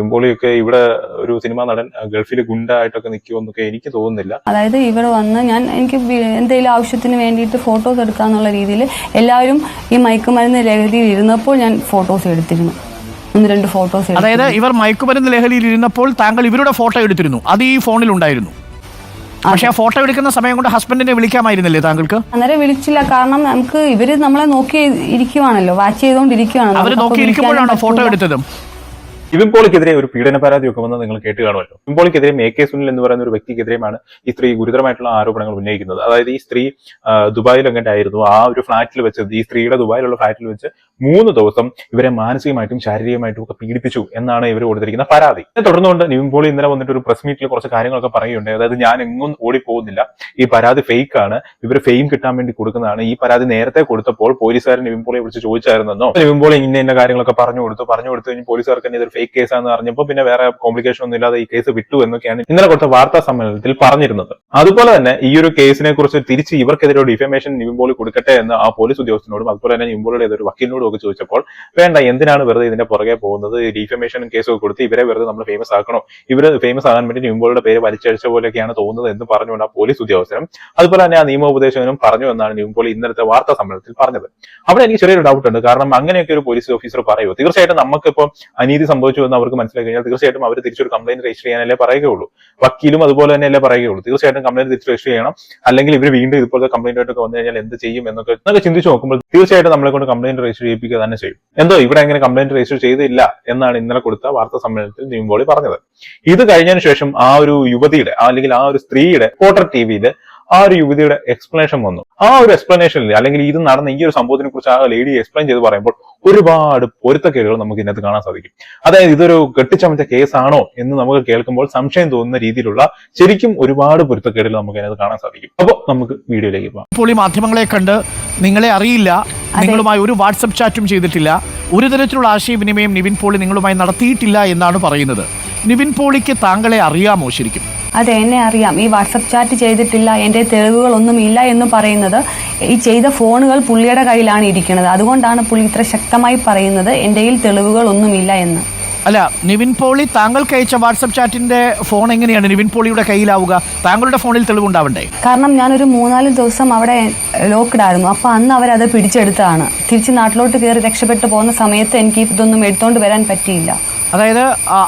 നിവിൻപോളിയൊക്കെ ഇവിടെ ഒരു സിനിമാ നടൻ ഗൾഫിൽ ഗുണ്ടായിട്ടൊക്കെ നിൽക്കുമെന്നൊക്കെ എനിക്ക് തോന്നുന്നില്ല. അതായത് ഇവിടെ വന്ന് എനിക്ക് എന്തെങ്കിലും ആവശ്യത്തിന് വേണ്ടിയിട്ട് ഫോട്ടോസ് എടുക്കാന്നുള്ള രീതിയിൽ എല്ലാവരും ഈ മയക്കുമരുന്ന് ലഹരിയിൽ ഇരുന്നപ്പോൾ ഞാൻ ഫോട്ടോസ് എടുത്തിരുന്നു. 1-2 ഫോട്ടോസ്. അതായത് ഇവർ മയക്കുമരുന്ന് ലഹരിയിൽ ഇരുന്നപ്പോൾ താങ്കൾ ഇവരുടെ ഫോട്ടോ എടുത്തിരുന്നു, അത് ഈ ഫോണിൽ ഉണ്ടായിരുന്നു. പക്ഷെ ആ ഫോട്ടോ എടുക്കുന്ന സമയം കൊണ്ട് ഹസ്ബൻഡിനെ വിളിക്കാമായിരുന്നില്ലേ താങ്കൾക്ക്? അന്നേരം വിളിച്ചില്ല, കാരണം നമുക്ക് ഇവര് നമ്മളെ നോക്കി ഇരിക്കുവാണല്ലോ, വാച്ച് ചെയ്തോണ്ടിരിക്കുവാണല്ലോ. അവർ നോക്കി ഇരിക്കുമ്പോഴാണോ ഫോട്ടോ എടുത്തത്? നിവിൻപോളിക്കെതിരെ ഒരു പീഡന പരാതിയൊക്കെ വന്ന് നിങ്ങൾ കേട്ട് കാണുമല്ലോ. നിവിൻപോളിക്കെതിരെ AK സുനിൽ എന്ന് പറയുന്ന ഒരു വ്യക്തിക്കെതിരെയാണ് ഈ സ്ത്രീ ഗുരുതരമായിട്ടുള്ള ആരോപണങ്ങൾ ഉന്നയിക്കുന്നത്. അതായത് ഈ സ്ത്രീ ദുബായിൽ എങ്ങനെയായിരുന്നു, ആ ഒരു ഫ്ളാറ്റിൽ വെച്ച്, ഈ സ്ത്രീയുടെ ദുബായിലുള്ള ഫ്ളാറ്റിൽ വെച്ച് 3 ദിവസം ഇവരെ മാനസികമായിട്ടും ശാരീരികമായിട്ടും ഒക്കെ പീഡിപ്പിച്ചു എന്നാണ് ഇവർ കൊടുത്തിരിക്കുന്ന പരാതി. തുടർന്നുകൊണ്ട് നിവിൻപോളി ഇന്നലെ വന്നിട്ട് ഒരു പ്രസ് മീറ്റിൽ കുറച്ച് കാര്യങ്ങളൊക്കെ പറയുകയുണ്ട്. അതായത് ഞാൻ എങ്ങും ഓടിപ്പോകുന്നില്ല, ഈ പരാതി ഫേക്ക് ആണ്, ഇവർ ഫെയിം കിട്ടാൻ വേണ്ടി കൊടുക്കുന്നതാണ്. ഈ പരാതി നേരത്തെ കൊടുത്തപ്പോൾ പോലീസുകാരൻ നിവിൻപോളിയെ വിളിച്ച് ചോദിച്ചായിരുന്നോ, നിവിൻപോളി ഇന്ന കാര്യങ്ങളൊക്കെ പറഞ്ഞു കൊടുത്തു കഴിഞ്ഞ് പോലീസുകാർക്ക് തന്നെ ഇതൊരു ഫേക്ക് കേസാന്ന് അറിഞ്ഞപ്പോൾ പിന്നെ വേറെ കോംപ്ലിക്കേഷൻ ഒന്നും ഇല്ലാതെ ഈ കേസ് വിട്ടു എന്നൊക്കെയാണ് ഇന്നലെ കൊടുത്ത വാർത്താ സമ്മേളനത്തിൽ പറഞ്ഞിരുന്നത്. അതുപോലെ തന്നെ ഈ ഒരു കേസിനെ കുറിച്ച് തിരിച്ച് ഇവർക്കെതിരെ ഡിഫമേഷൻ നിവിൻപോളി കൊടുക്കട്ടെ എന്ന് ആ പോലീസ് ഉദ്യോഗസ്ഥനോടും അതുപോലെ തന്നെ നിവിൻപോളിയുടെ ഏതൊരു വക്കീലിനോടും ഒക്കെ ചോദിച്ചപ്പോൾ വേണ്ട, എന്തിനാണ് വെറുതെ ഇതിന്റെ പുറകെ പോകുന്നത്, ഡിഫമേഷൻ കേസൊക്കെ കൊടുത്ത് ഇവരെ വെറുതെ നമ്മൾ ഫേമസ് ആക്കണോ, ഇവര് ഫേമസ് ആകാൻ വേണ്ടി നിവിൻപോളിയുടെ പേര് വലിച്ചഴിച്ച പോലെയൊക്കെയാണ് തോന്നുന്നത് എന്ന് പറഞ്ഞുകൊണ്ട് ആ പോലീസ് ഉദ്യോഗസ്ഥനും അതുപോലെ തന്നെ ആ നിയമോപദേശകനും പറഞ്ഞു എന്നാണ് നിവിൻപോളി ഇന്നലത്തെ വാർത്താ സമ്മേളനത്തിൽ പറഞ്ഞത്. അവിടെ എനിക്ക് ചെറിയൊരു ഡൗട്ട് ഉണ്ട്. കാരണം അങ്ങനെയൊക്കെ ഒരു പോലീസ് ഓഫീസർ പറയുമോ? തീർച്ചയായിട്ടും നമുക്കിപ്പോൾ അനീതി സംഭവിച്ചു എന്ന് അവർക്ക് മനസ്സിലാക്കി കഴിഞ്ഞാൽ തീർച്ചയായിട്ടും അവർ തിരിച്ചൊരു കംപ്ലൈന്റ് രജിസ്റ്റർ ചെയ്യാനല്ലേ പറയുകയുള്ളൂ. വക്കീലും അതുപോലെ തന്നെ അല്ലേ പറയുകയുള്ളൂ. തീർച്ചയായിട്ടും കംപ്ലൈന്റ് തിരിച്ച് രജിസ്റ്റർ ചെയ്യണം, അല്ലെങ്കിൽ ഇവർ വീണ്ടും ഇതുപോലത്തെ കംപ്ലൈന്റ് ആയിട്ടൊക്കെ വന്നു കഴിഞ്ഞാൽ എന്ത് ചെയ്യും എന്നൊക്കെ ചിന്തിച്ച് നോക്കുമ്പോൾ തീർച്ചയായിട്ടും നമ്മളെ കൊണ്ട് കംപ്ലൈന്റ് രജിസ്റ്റർ ചെയ്യിപ്പിക്കുക തന്നെ ചെയ്യും. എന്തോ ഇവിടെ അങ്ങനെ കംപ്ലൈന്റ് രജിസ്റ്റർ ചെയ്തില്ല എന്നാണ് ഇന്നലെ കൊടുത്ത വാർത്താ സമ്മേളനത്തിൽ നിവിൻപോളി പറഞ്ഞത്. ഇത് കഴിഞ്ഞതിന് ശേഷം ആ ഒരു യുവതിയുടെ അല്ലെങ്കിൽ ആ ഒരു സ്ത്രീയുടെ റിപ്പോർട്ടർ TVയിൽ ആ ഒരു യുവതിയുടെ എക്സ്പ്ലനേഷൻ വന്നു. ആ ഒരു എക്സ്പ്ലനേഷനിൽ അല്ലെങ്കിൽ ഇത് നടന്ന ഈ ഒരു സംഭവത്തിനെ കുറിച്ച് ആ ലേഡി എക്സ്പ്ലെയിൻ ചെയ്ത് പറയുമ്പോൾ ഒരുപാട് പൊരുത്തക്കേടുകൾ നമുക്ക് ഇതിനകത്ത് കാണാൻ സാധിക്കും. അതായത് ഇതൊരു കെട്ടിച്ചമച്ച കേസാണോ എന്ന് നമുക്ക് കേൾക്കുമ്പോൾ സംശയം തോന്നുന്ന രീതിയിലുള്ള ശരിക്കും ഒരുപാട് പൊരുത്തക്കേടുകൾ നമുക്ക് അതിനകത്ത് കാണാൻ സാധിക്കും. അപ്പോൾ നമുക്ക് വീഡിയോയിലേക്ക് പോകാം. ഇപ്പോൾ ഈ മാധ്യമങ്ങളെ കണ്ട് നിങ്ങളെ അറിയില്ല, നിങ്ങളുമായി ഒരു വാട്സപ്പ് ചാറ്റും ചെയ്തിട്ടില്ല, ഒരു തരത്തിലുള്ള ആശയവിനിമയം നിവിൻപോളി നിങ്ങളുമായി നടത്തിയിട്ടില്ല എന്നാണ് പറയുന്നത്. നിവിൻപോളിക്ക് താങ്കളെ അറിയാമോ ശരിക്കും? അതെ, എന്നെ അറിയാം. ഈ വാട്സപ്പ് ചാറ്റ് ചെയ്തിട്ടില്ല, എന്റെ തെളിവുകളൊന്നും ഇല്ല എന്ന് പറയുന്നത് ഈ ചെയ്ത ഫോണുകൾ പുള്ളിയുടെ കയ്യിലാണ് ഇരിക്കുന്നത്. അതുകൊണ്ടാണ് പുള്ളി ഇത്ര ശക്തമായി പറയുന്നത് എന്റെ കയ്യിൽ തെളിവുകളൊന്നുമില്ല എന്ന്. അല്ല, നിവിൻപോളി താങ്കൾക്ക് അയച്ച വാട്സപ്പ് ചാറ്റിന്റെ ഫോൺ എങ്ങനെയാണ് നിവിൻപോളിയുടെ കയ്യിലാവുക? താങ്കളുടെ ഫോണിൽ തെളിവുണ്ടാവണ്ടേ? കാരണം ഞാനൊരു 3-4 ദിവസം അവിടെ ലോക്ക്ഡ് ആയിരുന്നു. അപ്പൊ അന്ന് അവരത് പിടിച്ചെടുത്തതാണ്. തിരിച്ച് നാട്ടിലോട്ട് കയറി രക്ഷപ്പെട്ടു പോകുന്ന സമയത്ത് എനിക്ക് ഇതൊന്നും എടുത്തോണ്ട് വരാൻ പറ്റിയില്ല. അതായത്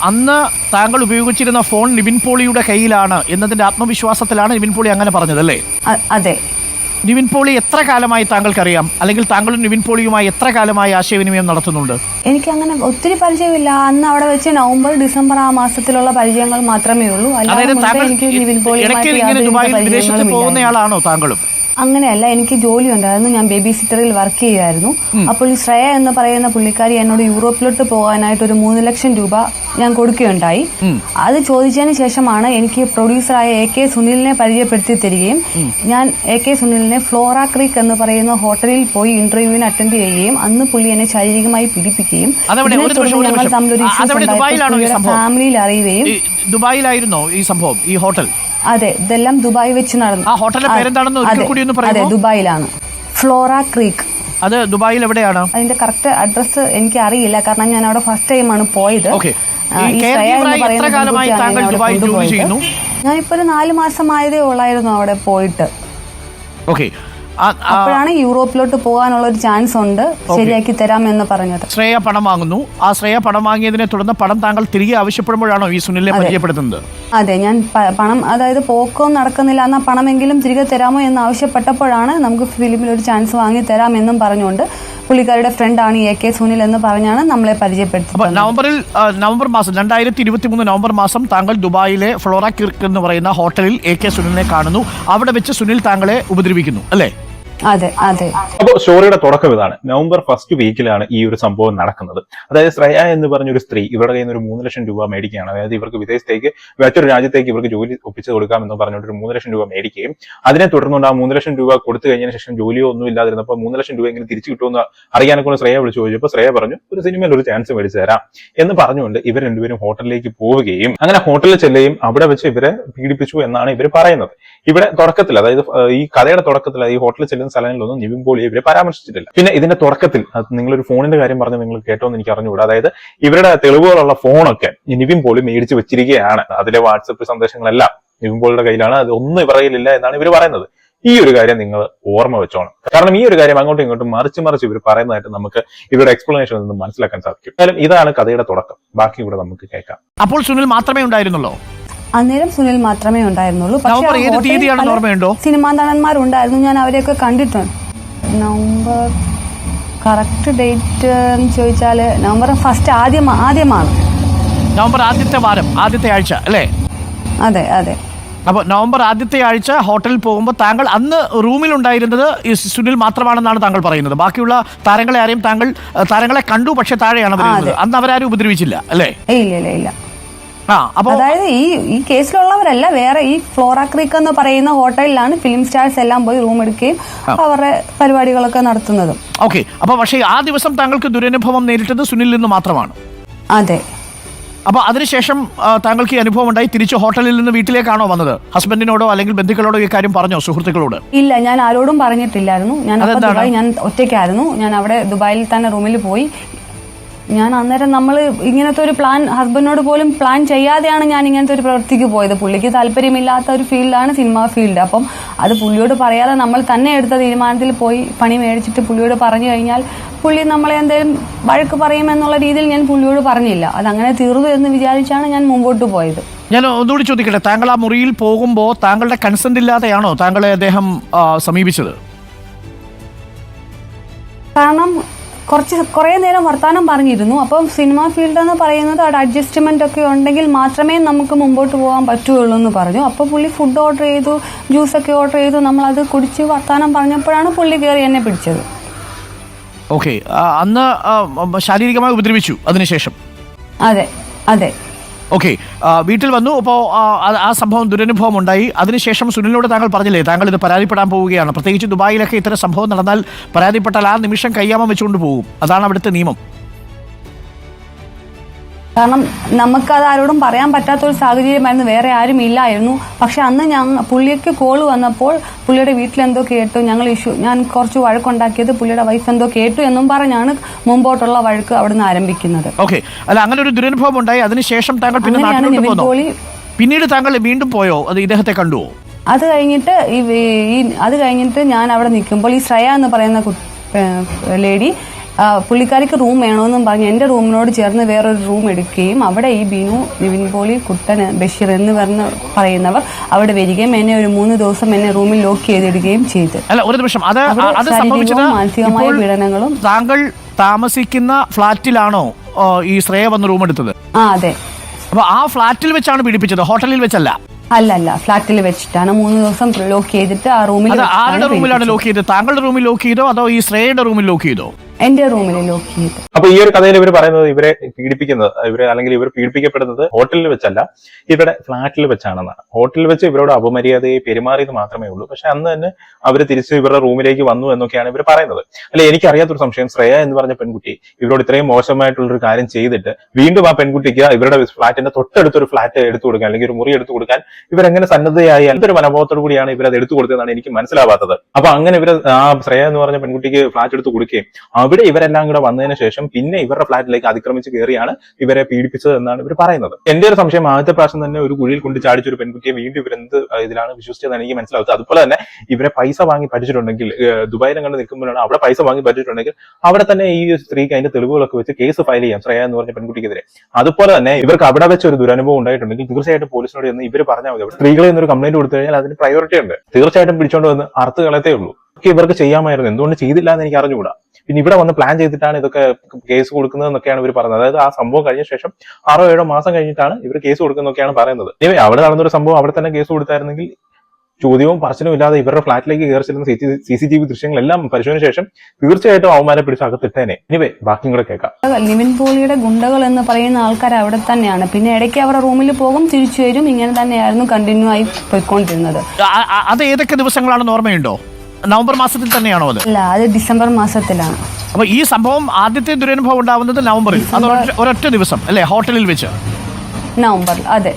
അന്ന് താങ്കൾ ഉപയോഗിച്ചിരുന്ന ഫോൺ നിവിൻപോളിയുടെ കയ്യിലാണ് എന്നതിന്റെ ആത്മവിശ്വാസത്തിലാണ് നിവിൻപോളി അങ്ങനെ പറഞ്ഞതല്ലേ? അതെ. നിവിൻപോളി എത്ര കാലമായി താങ്കൾക്കറിയാം, അല്ലെങ്കിൽ താങ്കളും നിവിൻപോളിയുമായി എത്ര കാലമായി ആശയവിനിമയം നടത്തുന്നുണ്ട്? എനിക്ക് അങ്ങനെ ഒത്തിരി പരിചയമില്ല. അന്ന് അവിടെ വെച്ച് നവംബർ ഡിസംബർ ആ മാസത്തിലുള്ള പരിചയങ്ങൾ മാത്രമേ ഉള്ളൂ. അതായത് വിദേശത്ത് പോകുന്നയാളാണോ താങ്കളും? അങ്ങനെയല്ല, എനിക്ക് ജോലി ഉണ്ടായിരുന്നു. ഞാൻ ബേബി സിറ്ററിൽ വർക്ക് ചെയ്യുമായിരുന്നു. അപ്പോൾ ഈ ശ്രേയ എന്ന് പറയുന്ന പുള്ളിക്കാരി എന്നോട് യൂറോപ്പിലോട്ട് പോകാനായിട്ട് ഒരു 3 ലക്ഷം രൂപ ഞാൻ കൊടുക്കുകയുണ്ടായി. അത് ചോദിച്ചതിന് ശേഷമാണ് എനിക്ക് പ്രൊഡ്യൂസറായ AK സുനിലിനെ പരിചയപ്പെടുത്തി തരികയും ഞാൻ AK സുനിലിനെ ഫ്ലോറ ക്രീക്ക് എന്ന് പറയുന്ന ഹോട്ടലിൽ പോയി ഇന്റർവ്യൂവിന് അറ്റൻഡ് ചെയ്യുകയും അന്ന് പുള്ളി എന്നെ ശാരീരികമായി പീഡിപ്പിക്കുകയും ഞങ്ങൾ തമ്മിലൊരു ഫാമിലിയിൽ അറിയുകയും. ദുബായിലായിരുന്നോ ഈ സംഭവം, ഈ ഹോട്ടൽ? അതെ, ഇതെല്ലാം ദുബായ് വെച്ച് നടന്നു. ആ ഹോട്ടലിന്റെ പേരെന്താണെന്ന് അതെ, ദുബായിലാണ്. Flora Creek. അത് ദുബായിൽ എവിടെയാണ്? അതിന്റെ കറക്റ്റ് അഡ്രസ് എനിക്ക് അറിയില്ല, കാരണം ഞാൻ അവിടെ ഫസ്റ്റ് ടൈമാണ് പോയത്. ഞാനിപ്പോ ഒരു 4 മാസമായതേ ഉള്ളായിരുന്നു അവിടെ പോയിട്ട്. അപ്പോഴാണ് യൂറോപ്പിലോട്ട് പോകാനുള്ള ഒരു ചാൻസ് ഉണ്ട്, ശരിയാക്കി തരാം എന്ന് പറഞ്ഞത്. ശ്രേയ പണം വാങ്ങുന്നു. ആ ശ്രേയ പണം വാങ്ങിയതിനെ തുടർന്ന് പണം താങ്കൾ തിരികെ ആവശ്യപ്പെടുമ്പോഴാണോ ഈ സുനിലിനെ പരിചയപ്പെടുത്തുന്നത്? അതെ, ഞാൻ പണം, അതായത് പോക്കോ നടക്കുന്നില്ല, എന്നാൽ പണമെങ്കിലും തിരികെ തരാമോ എന്ന് ആവശ്യപ്പെട്ടപ്പോഴാണ് നമുക്ക് ഫിലിമിൽ ഒരു ചാൻസ് വാങ്ങി തരാം എന്നും പറഞ്ഞുകൊണ്ട് പുള്ളിക്കാരുടെ ഫ്രണ്ടാണ് AK സുനിൽ എന്ന് പറഞ്ഞാണ് നമ്മളെ പരിചയപ്പെടുത്തിയത്. നവംബർ മാസം 2023 നവംബർ മാസം താങ്കൾ ദുബായിലെ ഫ്ലോറ ക്രീക്ക് എന്ന് പറയുന്ന ഹോട്ടലിൽ AK സുനിലിനെ കാണുന്നു. അവിടെ വെച്ച് സുനിൽ താങ്കളെ ഉപദ്രവിക്കുന്നു അല്ലേ? അതെ അതെ. അപ്പോൾ സ്റ്റോറിയുടെ തുടക്കം ഇതാണ്. നവംബർ ഫസ്റ്റ് വീക്കിലാണ് ഈ ഒരു സംഭവം നടക്കുന്നത്. അതായത് ശ്രേയ എന്ന് പറഞ്ഞൊരു സ്ത്രീ ഇവരുടെ കയ്യിൽ നിന്ന് ഒരു 3 ലക്ഷം രൂപ മേടിക്കുകയാണ്. അതായത് ഇവർക്ക് വിദേശത്തേക്ക്, മറ്റൊരു രാജ്യത്തേക്ക് ഇവർക്ക് ജോലി ഒപ്പിച്ച് കൊടുക്കാമെന്ന് പറഞ്ഞുകൊണ്ട് ഒരു 3 ലക്ഷം രൂപ മേടിക്കുകയും അതിനെ തുടർന്നുകൊണ്ട് ആ 3 ലക്ഷം രൂപ കൊടുത്തു കഴിഞ്ഞതിന് ശേഷം ജോലിയോ ഒന്നും ഇല്ലാതിരുന്നപ്പോൾ 3 ലക്ഷം രൂപ എങ്കിലും തിരിച്ചു കിട്ടുമെന്ന് അറിയാനൊക്കെ ശ്രേയ വിളിച്ചു ചോദിച്ചപ്പോൾ ശ്രേയ പറഞ്ഞു ഒരു സിനിമയിൽ ഒരു ചാൻസ് മേടിച്ചു തരാം എന്ന് പറഞ്ഞുകൊണ്ട് ഇവർ രണ്ടുപേരും ഹോട്ടലിലേക്ക് പോവുകയും അങ്ങനെ ഹോട്ടലിൽ ചെല്ലുകയും അവിടെ വെച്ച് ഇവരെ പീഡിപ്പിച്ചു എന്നാണ് ഇവർ പറയുന്നത്. ഇവിടെ തുടക്കത്തിൽ, അതായത് ഈ കഥയുടെ തുടക്കത്തിൽ, ഈ ഹോട്ടലിൽ ചെല്ലുന്ന സ്ഥലങ്ങളിലൊന്നും നിവിൻ പോളിയെ ഇവരെ പരാമർശിച്ചിട്ടില്ല. പിന്നെ ഇതിന്റെ തുടക്കത്തിൽ നിങ്ങളൊരു ഫോണിന്റെ കാര്യം പറഞ്ഞ് നിങ്ങൾ കേട്ടോന്ന് എനിക്ക് അറിഞ്ഞുകൂടാ. അതായത് ഇവരുടെ തെളിവുകളുള്ള ഫോണൊക്കെ നിവിൻ പോളി മേടിച്ച് വെച്ചിരിക്കുകയാണ്. അതിലെ വാട്സപ്പ് സന്ദേശങ്ങളെല്ലാം നിവിൻ പോളിയുടെ കയ്യിലാണ്. അത് ഒന്നും ഇവരുടെ കയ്യിലില്ല എന്നാണ് ഇവർ പറയുന്നത്. ഈ ഒരു കാര്യം നിങ്ങൾ ഓർമ്മ വെച്ചോണം. കാരണം ഈ ഒരു കാര്യം അങ്ങോട്ടും ഇങ്ങോട്ടും മറിച്ച് ഇവർ പറയുന്നതായിട്ട് നമുക്ക് ഇവരുടെ എക്സ്പ്ലനേഷനിൽ നിന്ന് മനസ്സിലാക്കാൻ സാധിക്കും. എന്തായാലും ഇതാണ് കഥയുടെ തുടക്കം. ബാക്കി ഇവിടെ നമുക്ക് കേൾക്കാം. അപ്പോൾ സുനിൽ മാത്രമേ ഉണ്ടായിരുന്നുള്ളൂ? അന്നേരം സുനിൽ മാത്രമേ ഉണ്ടായിരുന്നുള്ളൂ. നവംബർ ഏത് തീയതിയാണെന്ന് ഓർമ്മയുണ്ടോ? സിനിമാ നടന്മാരുണ്ടായിരുന്നു, ഞാൻ അവരെയൊക്കെ കണ്ടിട്ടുണ്ട്. നവംബർ കറക്റ്റ് ഡേറ്റ് എന്ന് ചോദിച്ചാല് നവംബർ ഫസ്റ്റ് ആദ്യമാണ്. നവംബർ ആദ്യത്തെ വാരം, ആദ്യത്തെ ആഴ്ച അല്ലേ? അതെ അതെ. അപ്പോൾ നവംബർ ആദ്യത്തെ ആഴ്ച ഹോട്ടലിൽ പോകുമ്പോൾ താങ്കൾ അന്ന് റൂമിലുണ്ടായിരുന്നത് ഈ സുനിൽ മാത്രമാണെന്നാണ് താങ്കൾ പറയുന്നത്. ബാക്കിയുള്ള താരങ്ങളെ ആരെയും താരങ്ങളെ കണ്ടു, പക്ഷെ താഴെയാണ് പറയുന്നത്. അന്ന് അവരാരും ഉപദ്രവിച്ചില്ല അല്ലേ? ഇല്ല. അപ്പൊ അതായത് ഈ കേസിലുള്ളവരല്ല, വേറെ ഈ ഫ്ലോറ ക്രീക്ക് എന്ന് പറയുന്ന ഹോട്ടലിലാണ് ഫിലിം സ്റ്റാർസ് എല്ലാം പോയി റൂം എടുക്കുകയും അവരുടെ പരിപാടികളൊക്കെ നടത്തുന്നതും. ഓക്കെ. അപ്പൊ പക്ഷേ ആ ദിവസം താങ്കൾക്ക് ദുരനുഭവം നേരിട്ടത് സുനിലിൽ നിന്ന് മാത്രമാണ്? അതെ. അപ്പൊ അതിനുശേഷം താങ്കൾക്ക് ഈ അനുഭവം ഉണ്ടായി തിരിച്ച് ഹോട്ടലിൽ നിന്ന് വീട്ടിലേക്കാണോ വന്നത്? ഹസ്ബൻഡിനോടോ അല്ലെങ്കിൽ ബന്ധുക്കളോടോ ഈ കാര്യം പറഞ്ഞോ, സുഹൃത്തുക്കളോട്? ഇല്ല, ഞാൻ ആരോടും പറഞ്ഞിട്ടില്ലായിരുന്നു. ഞാൻ ഒറ്റയ്ക്കായിരുന്നു. ഞാൻ അവിടെ ദുബായിൽ തന്നെ റൂമിൽ പോയി. ഞാൻ അന്നേരം നമ്മൾ ഇങ്ങനത്തെ ഒരു പ്ലാൻ ഹസ്ബൻഡിനോട് പോലും പ്ലാൻ ചെയ്യാതെയാണ് ഞാൻ ഇങ്ങനത്തെ ഒരു പ്രവൃത്തിക്ക് പോയത്. പുള്ളിക്ക് താല്പര്യമില്ലാത്ത ഒരു ഫീൽഡാണ് സിനിമാ ഫീൽഡ്. അപ്പം അത് പുള്ളിയോട് പറയാതെ നമ്മൾ തന്നെ എടുത്ത തീരുമാനത്തിൽ പോയി പണി മേടിച്ചിട്ട് പുള്ളിയോട് പറഞ്ഞു കഴിഞ്ഞാൽ പുള്ളി നമ്മളെ എന്തെങ്കിലും വഴക്ക് പറയുമെന്നുള്ള രീതിയിൽ ഞാൻ പുള്ളിയോട് പറഞ്ഞില്ല. അതങ്ങനെ തീർന്നു എന്ന് വിചാരിച്ചാണ് ഞാൻ മുമ്പോട്ട് പോയത്. ഞാൻ ഒന്നുകൂടി ചോദിക്കട്ടെ, താങ്കൾ ആ മുറിയിൽ പോകുമ്പോൾ താങ്കളുടെ കൺസെന്റ് ഇല്ലാതെയാണോ താങ്കളെ അദ്ദേഹം സമീപിച്ചത്? കാരണം കുറേ നേരം വർത്താനം പറഞ്ഞിരുന്നു. അപ്പം സിനിമാ ഫീൽഡ് എന്ന് പറയുന്നത് അവിടെ അഡ്ജസ്റ്റ്മെന്റ് ഒക്കെ ഉണ്ടെങ്കിൽ മാത്രമേ നമുക്ക് മുമ്പോട്ട് പോകാൻ പറ്റുള്ളൂ എന്ന് പറഞ്ഞു. അപ്പോൾ പുള്ളി ഫുഡ് ഓർഡർ ചെയ്തു, ജ്യൂസൊക്കെ ഓർഡർ ചെയ്തു. നമ്മളത് കുടിച്ച് വർത്താനം പറഞ്ഞപ്പോഴാണ് പുള്ളി കയറി എന്നെ പിടിച്ചത്. ഓക്കെ. അന്ന് ശാരീരികമായി ഉപദ്രവിച്ചു അതിനുശേഷം? അതെ. ഓക്കെ. വീട്ടിൽ വന്നു. അപ്പോൾ ആ സംഭവം ദുരനുഭവം ഉണ്ടായി. അതിനുശേഷം സുനിലിനോട് താങ്കൾ പറഞ്ഞില്ലേ താങ്കൾ ഇത് പരാതിപ്പെടാൻ പോവുകയാണ്? പ്രത്യേകിച്ച് ദുബായിലൊക്കെ ഇത്തരം സംഭവം നടന്നാൽ പരാതിപ്പെട്ടാൽ ആ നിമിഷം കയ്യാമം വെച്ചുകൊണ്ട് പോകും. അതാണ് അവിടുത്തെ നിയമം. കാരണം നമുക്കത് ആരോടും പറയാൻ പറ്റാത്തൊരു സാഹചര്യമായിരുന്നു, വേറെ ആരും ഇല്ലായിരുന്നു. പക്ഷെ അന്ന് പുള്ളിക്ക് കോള് വന്നപ്പോൾ പുള്ളിയുടെ വീട്ടിലെന്തോ കേട്ടു, ഞാൻ കുറച്ച് വഴക്കുണ്ടാക്കിയത് പുള്ളിയുടെ വൈഫ് എന്തോ കേട്ടു എന്നും പറഞ്ഞാണ് മുമ്പോട്ടുള്ള വഴക്ക് അവിടുന്ന് ആരംഭിക്കുന്നത്. ഓക്കെ. അല്ല, അങ്ങനെ ഒരു ദുരനുഭവം ഉണ്ടായി. അതിനുശേഷം താങ്കൾ പിന്നീട് താങ്കൾ വീണ്ടും പോയോ? അത് ഇദ്ദേഹത്തെ കണ്ടുവോ? അത് കഴിഞ്ഞിട്ട് ഞാൻ അവിടെ നിൽക്കുമ്പോൾ ഈ ശ്രേയ എന്ന് പറയുന്ന ലേഡി പുള്ളിക്കാരിക്ക് റൂം വേണമെന്നും പറഞ്ഞ് എൻ്റെ റൂമിനോട് ചേർന്ന് വേറൊരു റൂം എടുക്കുകയും അവിടെ ഈ ബിനു, നിവിൻ പോളി, കുട്ടൻ, ബഷീർ എന്ന് പറയുന്നവർ അവിടെ വരികയും എന്നെ ഒരു 3 ദിവസം എന്നെ റൂമിൽ ലോക്ക് ചെയ്തിടുകയും ചെയ്തു. അല്ല, ഒരു നിമിഷം. മാനസികമായ പീഡനങ്ങളും. താങ്കൾ താമസിക്കുന്ന ഫ്ലാറ്റിലാണോ ഈ ശ്രേയ വന്ന് റൂം എടുത്തത്? അതെ. അപ്പൊ ആ ഫ്ലാറ്റിൽ വെച്ചാണ് പീഡിപ്പിച്ചത്, ഹോട്ടലിൽ വെച്ചല്ല? അല്ല, ഫ്ലാറ്റിൽ വെച്ചിട്ടാണ് 3 ദിവസം ലോക്ക് ചെയ്തിട്ട് ആ റൂമിൽ. ആരുടെ റൂമിലാണ് ലോക്ക് ചെയ്തത്? താങ്കളുടെ റൂമിൽ ലോക്ക് ചെയ്തോ അതോ ഈ ശ്രേയയുടെ റൂമിൽ ലോക്ക് ചെയ്തോ? എന്റെ റൂമിൽ ലോക്ക് ചെയ്തു. അപ്പൊ ഈ ഒരു കഥയിൽ ഇവർ പറയുന്നത് ഇവരെ പീഡിപ്പിക്കപ്പെടുന്നത് ഹോട്ടലിൽ വെച്ചല്ല, ഇവരുടെ ഫ്ലാറ്റിൽ വെച്ചാണെന്നാണ്. ഹോട്ടലിൽ വെച്ച് ഇവരോട് അപമര്യാദയെ പെരുമാറിയത് മാത്രമേ ഉള്ളൂ. പക്ഷെ അന്ന് തന്നെ അവർ തിരിച്ച് ഇവരുടെ റൂമിലേക്ക് വന്നു എന്നൊക്കെയാണ് ഇവർ പറയുന്നത്. അല്ലെ, എനിക്കറിയാത്തൊരു സംശയം, ശ്രേയ എന്ന് പറഞ്ഞ പെൺകുട്ടി ഇവരോട് ഇത്രയും മോശമായിട്ടുള്ളൊരു കാര്യം ചെയ്തിട്ട് വീണ്ടും ആ പെൺകുട്ടിക്ക് ഇവരുടെ ഫ്ലാറ്റിന്റെ തൊട്ടടുത്തൊരു ഫ്ലാറ്റ് എടുത്തു കൊടുക്കാൻ അല്ലെങ്കിൽ ഒരു മുറി എടുത്തു കൊടുക്കാൻ ഇവരെങ്ങനെ സന്നദ്ധയായി എന്തൊരു മനോഭാവത്തോടു കൂടിയാണ് ഇവരത് എടുത്തു കൊടുത്തതെന്നാണ് എനിക്ക് മനസ്സിലാവാത്തത്. അപ്പൊ അങ്ങനെ ആ ശ്രേയ എന്ന് പറഞ്ഞ പെൺകുട്ടിക്ക് ഫ്ലാറ്റ് എടുത്ത് കൊടുക്കുകയും അവിടെ ഇവരെല്ലാം കൂടെ വന്നതിന് ശേഷം പിന്നെ ഇവരുടെ ഫ്ലാറ്റിലേക്ക് അതിക്രമിച്ച് കയറിയാണ് ഇവരെ പീഡിപ്പിച്ചത് എന്നാണ് ഇവർ പറയുന്നത്. എന്റെ ഒരു സംശയം, ആദ്യത്തെ പ്രാവശ്യം തന്നെ ഒരു കുഴിയിൽ കൊണ്ട് ചാടിച്ച ഒരു പെൺകുട്ടിയെ വീണ്ടും ഇവരെന്ത് ഇതിലാണ് വിശ്വസിച്ചതെന്ന് എനിക്ക് മനസ്സിലാവുന്നത്. അതുപോലെ തന്നെ ഇവരെ പൈസ വാങ്ങി പറ്റിച്ചിട്ടുണ്ടെങ്കിൽ, ദുബായിലും കണ്ട് നിൽക്കുമ്പോഴാണ് അവിടെ പൈസ വാങ്ങി പറ്റിച്ചിട്ടുണ്ടെങ്കിൽ അവിടെ തന്നെ ഈ സ്ത്രീക്ക് അതിന്റെ തെളിവുകളൊക്കെ വെച്ച് കേസ് ഫയൽ ചെയ്യാം ശ്രേയ എന്ന് പറഞ്ഞ പെൺകുട്ടിക്കെതിരെ. അതുപോലെ തന്നെ ഇവർക്ക് അവിടെ വെച്ച് ഒരു ദുരനുഭവം ഉണ്ടായിട്ടുണ്ടെങ്കിൽ തീർച്ചയായിട്ടും പോലീസിനോട് ചെന്ന് ഇവർ പറഞ്ഞാൽ മതി. സ്ത്രീകളെ എന്നൊരു കംപ്ലൈന്റ് കൊടുത്തു കഴിഞ്ഞാൽ അതിന് പ്രയോറിറ്റി ഉണ്ട്. തീർച്ചയായിട്ടും പിടിച്ചോണ്ട് വന്ന് അറുത്ത് കളയത്തേ ഉള്ളൂ. ഇവർക്ക് ചെയ്യാമായിരുന്നു, എന്തുകൊണ്ട് ചെയ്തില്ല എന്ന് എനിക്ക് അറിഞ്ഞുകൂടാ. പിന്നെ ഇവിടെ വന്ന് പ്ലാൻ ചെയ്തിട്ടാണ് ഇതൊക്കെ കേസ് കൊടുക്കുന്നതെന്നൊക്കെയാണ് ഇവർ പറയുന്നത്. അതായത് ആ സംഭവം കഴിഞ്ഞ ശേഷം 6-7 മാസം കഴിഞ്ഞിട്ടാണ് ഇവർ കേസ് കൊടുക്കുന്നതൊക്കെയാണ് പറയുന്നത്. അവിടെ നടന്നൊരു സംഭവം അവിടെ തന്നെ കേസ് കൊടുത്തായിരുന്നെങ്കിൽ ചോദ്യവും പറച്ചിലും ഇല്ലാതെ ഇവരുടെ ഫ്ലാറ്റിലേക്ക് കയറി ചെല്ലുന്ന CCTV ദൃശ്യങ്ങളെല്ലാം പരിശോധന ശേഷം തീർച്ചയായിട്ടും അവന്മാരെ പിടിച്ച് അകത്തിട്ടേനെ. ഇനിവേ ബാക്കിയും കൂടെ കേൾക്കാം. നിവിൻ പോളിയുടെ ഗുണ്ടകൾ എന്ന് പറയുന്ന ആൾക്കാർ അവിടെ തന്നെയാണ്. പിന്നെ ഇടയ്ക്ക് അവരുടെ റൂമിൽ പോകും, തിരിച്ചു വരും. ഇങ്ങനെ തന്നെയായിരുന്നു കണ്ടിന്യൂ ആയി പോയിക്കൊണ്ടിരുന്നത്. അത് ഏതൊക്കെ ദിവസങ്ങളാണെന്ന് ഓർമ്മയുണ്ടോ? നവംബർ മാസത്തിൽ തന്നെയാണോ അത്? അല്ല, അത് ഡിസംബർ മാസത്തിലാണ്. അപ്പൊ ഈ സംഭവം ആദ്യത്തെ ദുരനുഭവം ഉണ്ടാവുന്നത് നവംബറിൽ, അത് ഒരൊറ്റ ദിവസം അല്ലെ, ഹോട്ടലിൽ വെച്ച്? നവംബറിൽ, അതെ.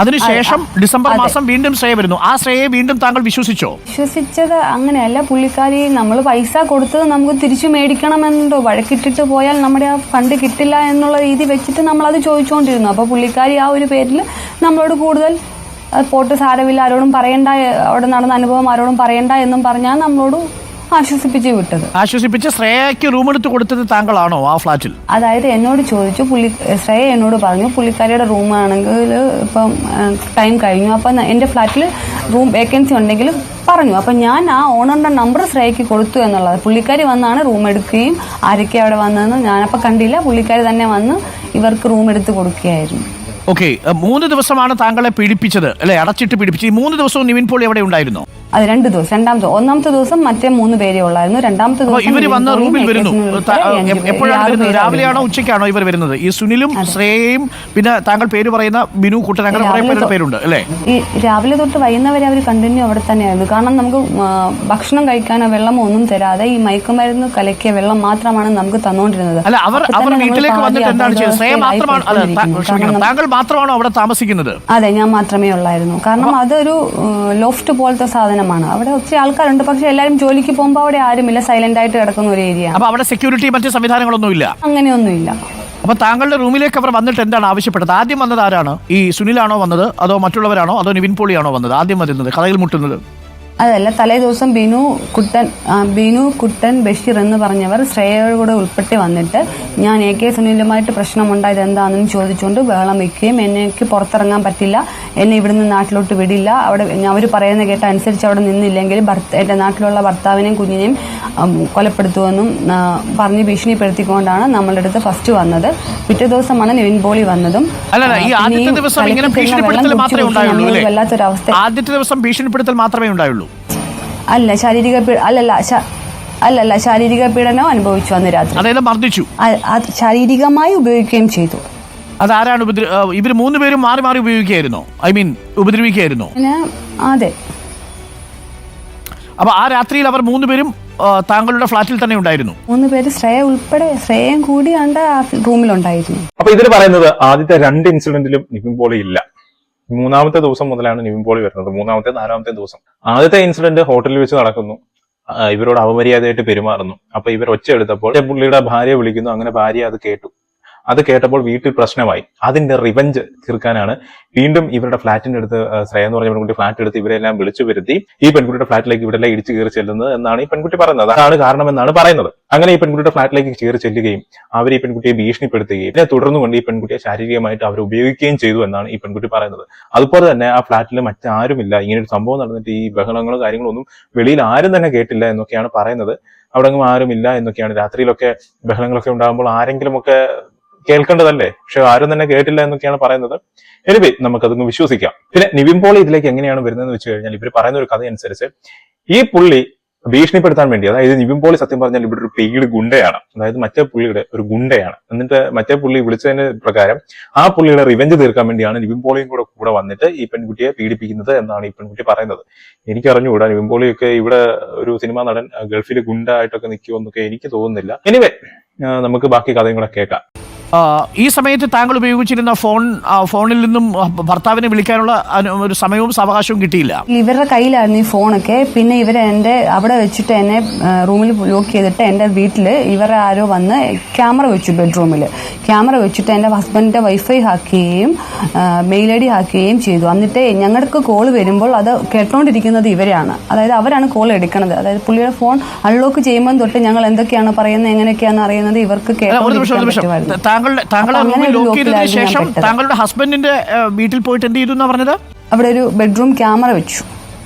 അതിനുശേഷം ഡിസംബർ മാസം വീണ്ടും ശ്രേയ വരുന്നു. ആ ശ്രേയെ വീണ്ടും താങ്കൾ വിശ്വസിച്ചോ? വിശ്വസിച്ചത് അങ്ങനെയല്ല. പുള്ളിക്കാരി നമ്മൾ പൈസ കൊടുത്തത് നമുക്ക് തിരിച്ചു മേടിക്കണമെന്നുണ്ടോ, വഴക്കിട്ടിട്ട് പോയാൽ നമ്മുടെ ആ ഫണ്ട് കിട്ടില്ല എന്നുള്ള രീതി വെച്ചിട്ട് നമ്മളത് ചോദിച്ചുകൊണ്ടിരുന്നു. അപ്പോൾ പുള്ളിക്കാരി ആ ഒരു പേരിൽ നമ്മളോട് കൂടുതൽ പോട്ട് സാരമില്ല, ആരോടും പറയണ്ട, അവിടെ നടന്ന അനുഭവം ആരോടും പറയണ്ട എന്നും പറഞ്ഞാൽ നമ്മളോട് ആശ്വസിപ്പിച്ച് വിട്ടത്. ആശ്വസിപ്പിച്ച് ശ്രേയയ്ക്ക് റൂം എടുത്ത് കൊടുത്തത് താങ്കളാണോ ആ ഫ്ലാറ്റിൽ? അതായത് എന്നോട് ചോദിച്ചു, ശ്രേയ എന്നോട് പറഞ്ഞു പുള്ളിക്കാരിയുടെ റൂമാണെങ്കിൽ ഇപ്പം ടൈം കഴിഞ്ഞു, അപ്പം എൻ്റെ ഫ്ലാറ്റിൽ റൂം വേക്കൻസി ഉണ്ടെങ്കിൽ പറഞ്ഞു. അപ്പം ഞാൻ ആ ഓണറിൻ്റെ നമ്പർ ശ്രേയയ്ക്ക് കൊടുത്തു എന്നുള്ളത്. പുള്ളിക്കാരി വന്നാണ് റൂം എടുക്കുകയും ആരൊക്കെ അവിടെ വന്നതെന്ന് ഞാനപ്പോൾ കണ്ടില്ല. പുള്ളിക്കാരി തന്നെ വന്ന് ഇവർക്ക് റൂം എടുത്ത് കൊടുക്കുകയായിരുന്നു. ഓക്കെ, 3 ദിവസമാണ് താങ്കളെ പീഡിപ്പിച്ചത് അല്ലെ, അടച്ചിട്ട് പീഡിപ്പിച്ചത്. ഈ 3 ദിവസവും നിവിൻ പോളി എവിടെ ഉണ്ടായിരുന്നു? അത് 2 ദിവസം. ഒന്നാമത്തെ ദിവസം മറ്റേ 3 പേരേ ഉള്ളായിരുന്നു. രണ്ടാമത്തെ ദിവസം ഇവർ വന്ന റൂമിൽ വരുന്നു. എപ്പോഴാണ് വരുന്നത്? രാവിലെയാണോ ഉച്ചയ്ക്കാണോ ഇവർ വരുന്നത്? ഈ സുനിലും ശ്രേയയും പിന്നെ താങ്കൾ പേര് പറയുന്ന ബിനു കുട്ടൻ, അങ്ങനെ കുറെ പേരുടെ പേരുണ്ട് അല്ലേ? ഈ രാവിലെ തൊട്ട് വൈകുന്നവരെ അവർ കണ്ടിന്യൂ അവിടെ തന്നെയായിരുന്നു. കാരണം നമുക്ക് ഭക്ഷണം കഴിക്കാനോ വെള്ളമോ ഒന്നും തരാതെ ഈ മയക്കുമരുന്ന് കലക്കിയ വെള്ളം മാത്രമാണ് നമുക്ക് തന്നുകൊണ്ടിരുന്നത്. അല്ല, അവർ വീട്ടിലേക്ക് വന്നിട്ട് എന്താണ് ചെയ്തത്? ശ്രേയ മാത്രമാണ്, താങ്കൾ മാത്രമാണോ അവിടെ താമസിക്കുന്നത്? അതെ, ഞാൻ മാത്രമേ ഉള്ളായിരുന്നു. കാരണം അതൊരു ലോഫ്റ്റ് പോലത്തെ സാധനമാണ്. അവിടെ ഒത്തിരി ആൾക്കാരുണ്ട്, പക്ഷെ എല്ലാവരും ജോലിക്ക് പോകുമ്പോൾ അവിടെ ആരുമില്ല, സൈലന്റ് ആയിട്ട് കിടക്കുന്ന ഒരു ഏരിയ. അപ്പൊ അവിടെ സെക്യൂരിറ്റി മറ്റു സംവിധാനങ്ങളൊന്നും ഇല്ല? അങ്ങനെയൊന്നുമില്ല. അപ്പൊ താങ്കളുടെ റൂമിലേക്ക് അവർ വന്നിട്ട് എന്താണ് ആവശ്യപ്പെട്ടത്? ആദ്യം വന്നത് ആരാണ്? ഈ സുനിലാണോ വന്നത്, അതോ മറ്റുള്ളവരാണോ, അതോ നിവിൻ പോളിയാണോ വന്നത് ആദ്യം വരുന്നത്, കഥയിൽ മുട്ടുന്നത്? അതല്ല, തലേ ദിവസം ബിനു കുട്ടൻ ബഷീർ എന്ന് പറഞ്ഞവർ ശ്രേയയോട് കൂടെ ഉൾപ്പെട്ട് വന്നിട്ട് ഞാൻ AK സുനിലുമായിട്ട് പ്രശ്നമുണ്ടായത് എന്താണെന്ന് ചോദിച്ചുകൊണ്ട് ബഹളം വയ്ക്കുകയും എനിക്ക് പുറത്തിറങ്ങാൻ പറ്റില്ല, എന്നെ ഇവിടുന്ന് നാട്ടിലോട്ട് വിടില്ല, അവിടെ അവർ പറയുന്ന കേട്ട അനുസരിച്ച് അവിടെ നിന്നില്ലെങ്കിൽ എൻ്റെ നാട്ടിലുള്ള ഭർത്താവിനെയും കുഞ്ഞിനെയും കൊലപ്പെടുത്തുമെന്നും പറഞ്ഞ് ഭീഷണിപ്പെടുത്തിക്കൊണ്ടാണ് നമ്മളുടെ അടുത്ത് ഫസ്റ്റ് വന്നത്. പിറ്റേ ദിവസമാണ് നിവിൻ പോളി വന്നതും. വല്ലാത്തൊരവസ്ഥ. ആദ്യത്തെ ദിവസം ഭീഷണിപ്പെടുത്തൽ മാത്രമേ ഉണ്ടായുള്ളൂ? അല്ല, ശാരീരിക പീഡനം അനുഭവിച്ചു അന്ന് രാത്രി. അതായത് മർദ്ദിച്ചു, ശാരീരികമായി ഉപയോഗിക്കുകയും ചെയ്തു. അതാരാണ് ഇവർ 3 പേരും മാറി മാറി ഉപയോഗിക്കുകയായിരുന്നോ? ഉപദ്രവിക്കുകയായിരുന്നോ? അതെ. അപ്പൊ ആ രാത്രിയിൽ അവർ 3 പേരും താങ്കളുടെ ഫ്ലാറ്റിൽ തന്നെ ഉണ്ടായിരുന്നു? 3 പേര്, ശ്രേയ ഉൾപ്പെടെ, ശ്രേയയും കൂടി ആ റൂമിലുണ്ടായിരുന്നു. അപ്പൊ ഇതിൽ പറയുന്നത് ആദ്യത്തെ 2 ഇൻസിഡന്റിലും നിവിൻ പോളി ഇല്ല. 3-ാമത്തെ ദിവസം മുതലാണ് നിവിൻ പോളി വരുന്നത്. 3-ാമത്തെ 4-ാമത്തെ ദിവസം. ആദ്യത്തെ ഇൻസിഡന്റ് ഹോട്ടലിൽ വെച്ച് നടക്കുന്നു. ഇവരോട് അപമര്യാദയായിട്ട് പെരുമാറുന്നു. അപ്പൊ ഇവർ ഒച്ച എടുത്തപ്പോൾ പുള്ളിയുടെ ഭാര്യ വിളിക്കുന്നു. അങ്ങനെ ഭാര്യ അത് കേട്ടു. അത് കേട്ടപ്പോൾ വീട്ടിൽ പ്രശ്നമായി. അതിന്റെ റിവഞ്ച് തീർക്കാനാണ് വീണ്ടും ഇവരുടെ ഫ്ളാറ്റിന്റെ അടുത്ത്, ശ്രേയ എന്ന് പറഞ്ഞ പെൺകുട്ടി ഫ്ളാറ്റ് എടുത്ത് ഇവരെല്ലാം വിളിച്ചു വരുത്തി ഈ പെൺകുട്ടിയുടെ ഫ്ളാറ്റിലേക്ക് ഇവരെല്ലാം ഇടിച്ചു കയറി ചെല്ലുന്നത് എന്നാണ് ഈ പെൺകുട്ടി പറയുന്നത്. അതാണ് കാരണമെന്നാണ് പറയുന്നത്. അങ്ങനെ ഈ പെൺകുട്ടിയുടെ ഫ്ളാറ്റിലേക്ക് കയറി ചെല്ലുകയും അവർ ഈ പെൺകുട്ടിയെ ഭീഷണിപ്പെടുത്തുകയും ഇതിനെ തുടർന്നുകൊണ്ട് ഈ പെൺകുട്ടിയെ ശാരീരികമായിട്ട് അവർ ഉപയോഗിക്കുകയും ചെയ്തു എന്നാണ് ഈ പെൺകുട്ടി പറയുന്നത്. അതുപോലെ തന്നെ ആ ഫ്ളാറ്റിൽ മറ്റാരുമില്ല, ഇങ്ങനെ ഒരു സംഭവം നടന്നിട്ട് ഈ ബഹളങ്ങളോ കാര്യങ്ങളോ ഒന്നും വെളിയിൽ ആരും തന്നെ കേട്ടില്ല എന്നൊക്കെയാണ് പറയുന്നത്. അവിടെ ഒന്നും ആരുമില്ല എന്നൊക്കെയാണ്. രാത്രിയിലൊക്കെ ബഹളങ്ങളൊക്കെ ഉണ്ടാകുമ്പോൾ ആരെങ്കിലുമൊക്കെ കേൾക്കേണ്ടതല്ലേ, പക്ഷെ ആരും തന്നെ കേട്ടില്ല എന്നൊക്കെയാണ് പറയുന്നത്. എനിവേ, നമുക്കതൊന്ന് വിശ്വസിക്കാം. പിന്നെ നിവിൻ പോളി ഇതിലേക്ക് എങ്ങനെയാണ് വരുന്നതെന്ന് വെച്ച് കഴിഞ്ഞാൽ ഇവർ പറയുന്ന ഒരു കഥയനുസരിച്ച് ഈ പുള്ളി ഭീഷണിപ്പെടുത്താൻ വേണ്ടി, അതായത് നിവിൻ പോളി സത്യം പറഞ്ഞാൽ ഇവിടെ ഒരു പെയ്ഡ് ഗുണ്ടയാണ്, അതായത് മറ്റേ പുള്ളിയുടെ ഒരു ഗുണ്ടയാണ്. എന്നിട്ട് മറ്റേ പുള്ളി വിളിച്ചതിന് പ്രകാരം ആ പുള്ളിയുടെ റിവെഞ്ച് തീർക്കാൻ വേണ്ടിയാണ് നിവിൻ പോളിയും കൂടെ വന്നിട്ട് ഈ പെൺകുട്ടിയെ പീഡിപ്പിക്കുന്നത് എന്നാണ് ഈ പെൺകുട്ടി പറയുന്നത്. എനിക്കറിഞ്ഞുകൂടാ, നിവിൻ പോളിയൊക്കെ ഇവിടെ ഒരു സിനിമാ നടൻ ഗൾഫിൽ ഗുണ്ടായിട്ടൊക്കെ നിൽക്കുമെന്നൊക്കെ എനിക്ക് തോന്നുന്നില്ല. എനിവേ, നമുക്ക് ബാക്കി കഥയും കൂടെ കേൾക്കാം. ഈ സമയത്ത് താങ്കൾ ഉപയോഗിച്ചിരുന്ന ഫോണിൽ നിന്നും ഭർത്താവിനെ വിളിക്കാനുള്ള ഒരു സമയവും സാവകാശവും കിട്ടിയില്ല? ഇവരുടെ കയ്യിലായിരുന്നു ഈ ഫോണൊക്കെ. പിന്നെ ഇവർ എന്റെ അവിടെ വെച്ചിട്ട് എന്നെ റൂമിൽ ലോക്ക് ചെയ്തിട്ട് എന്റെ വീട്ടിൽ ഇവരെ ആരോ വന്ന് ക്യാമറ വെച്ചു, ബെഡ്റൂമിൽ ക്യാമറ വെച്ചിട്ട് എന്റെ ഹസ്ബൻഡിന്റെ വൈഫൈ ഹാക്ക് ചെയ്യുകയും മെയിൽ ID ഹാക്ക് ചെയ്യുകയും ചെയ്തു. എന്നിട്ട് ഞങ്ങൾക്ക് കോൾ വരുമ്പോൾ അത് കേട്ടോണ്ടിരിക്കുന്നത് ഇവരാണ്, അതായത് അവരാണ് കോൾ എടുക്കുന്നത്. അതായത് പുള്ളിയുടെ ഫോൺ അൺലോക്ക് ചെയ്യുമ്പോൾ തൊട്ട് ഞങ്ങൾ എന്തൊക്കെയാണ് പറയുന്നത് എങ്ങനെയൊക്കെയാണെന്ന് അറിയുന്നത് ഇവർക്ക് കേട്ടോണ്ടിരിക്കാൻ. താങ്കളെ റൂമിൽ ലോക്ക് ചെയ്തതിനു ശേഷം താങ്കളുടെ ഹസ്ബൻഡിന്റെ വീട്ടിൽ പോയിട്ട് എന്ത് ചെയ്തു എന്നാ പറഞ്ഞത്? അവിടെ ഒരു ബെഡ്റൂം ക്യാമറ വെച്ചു,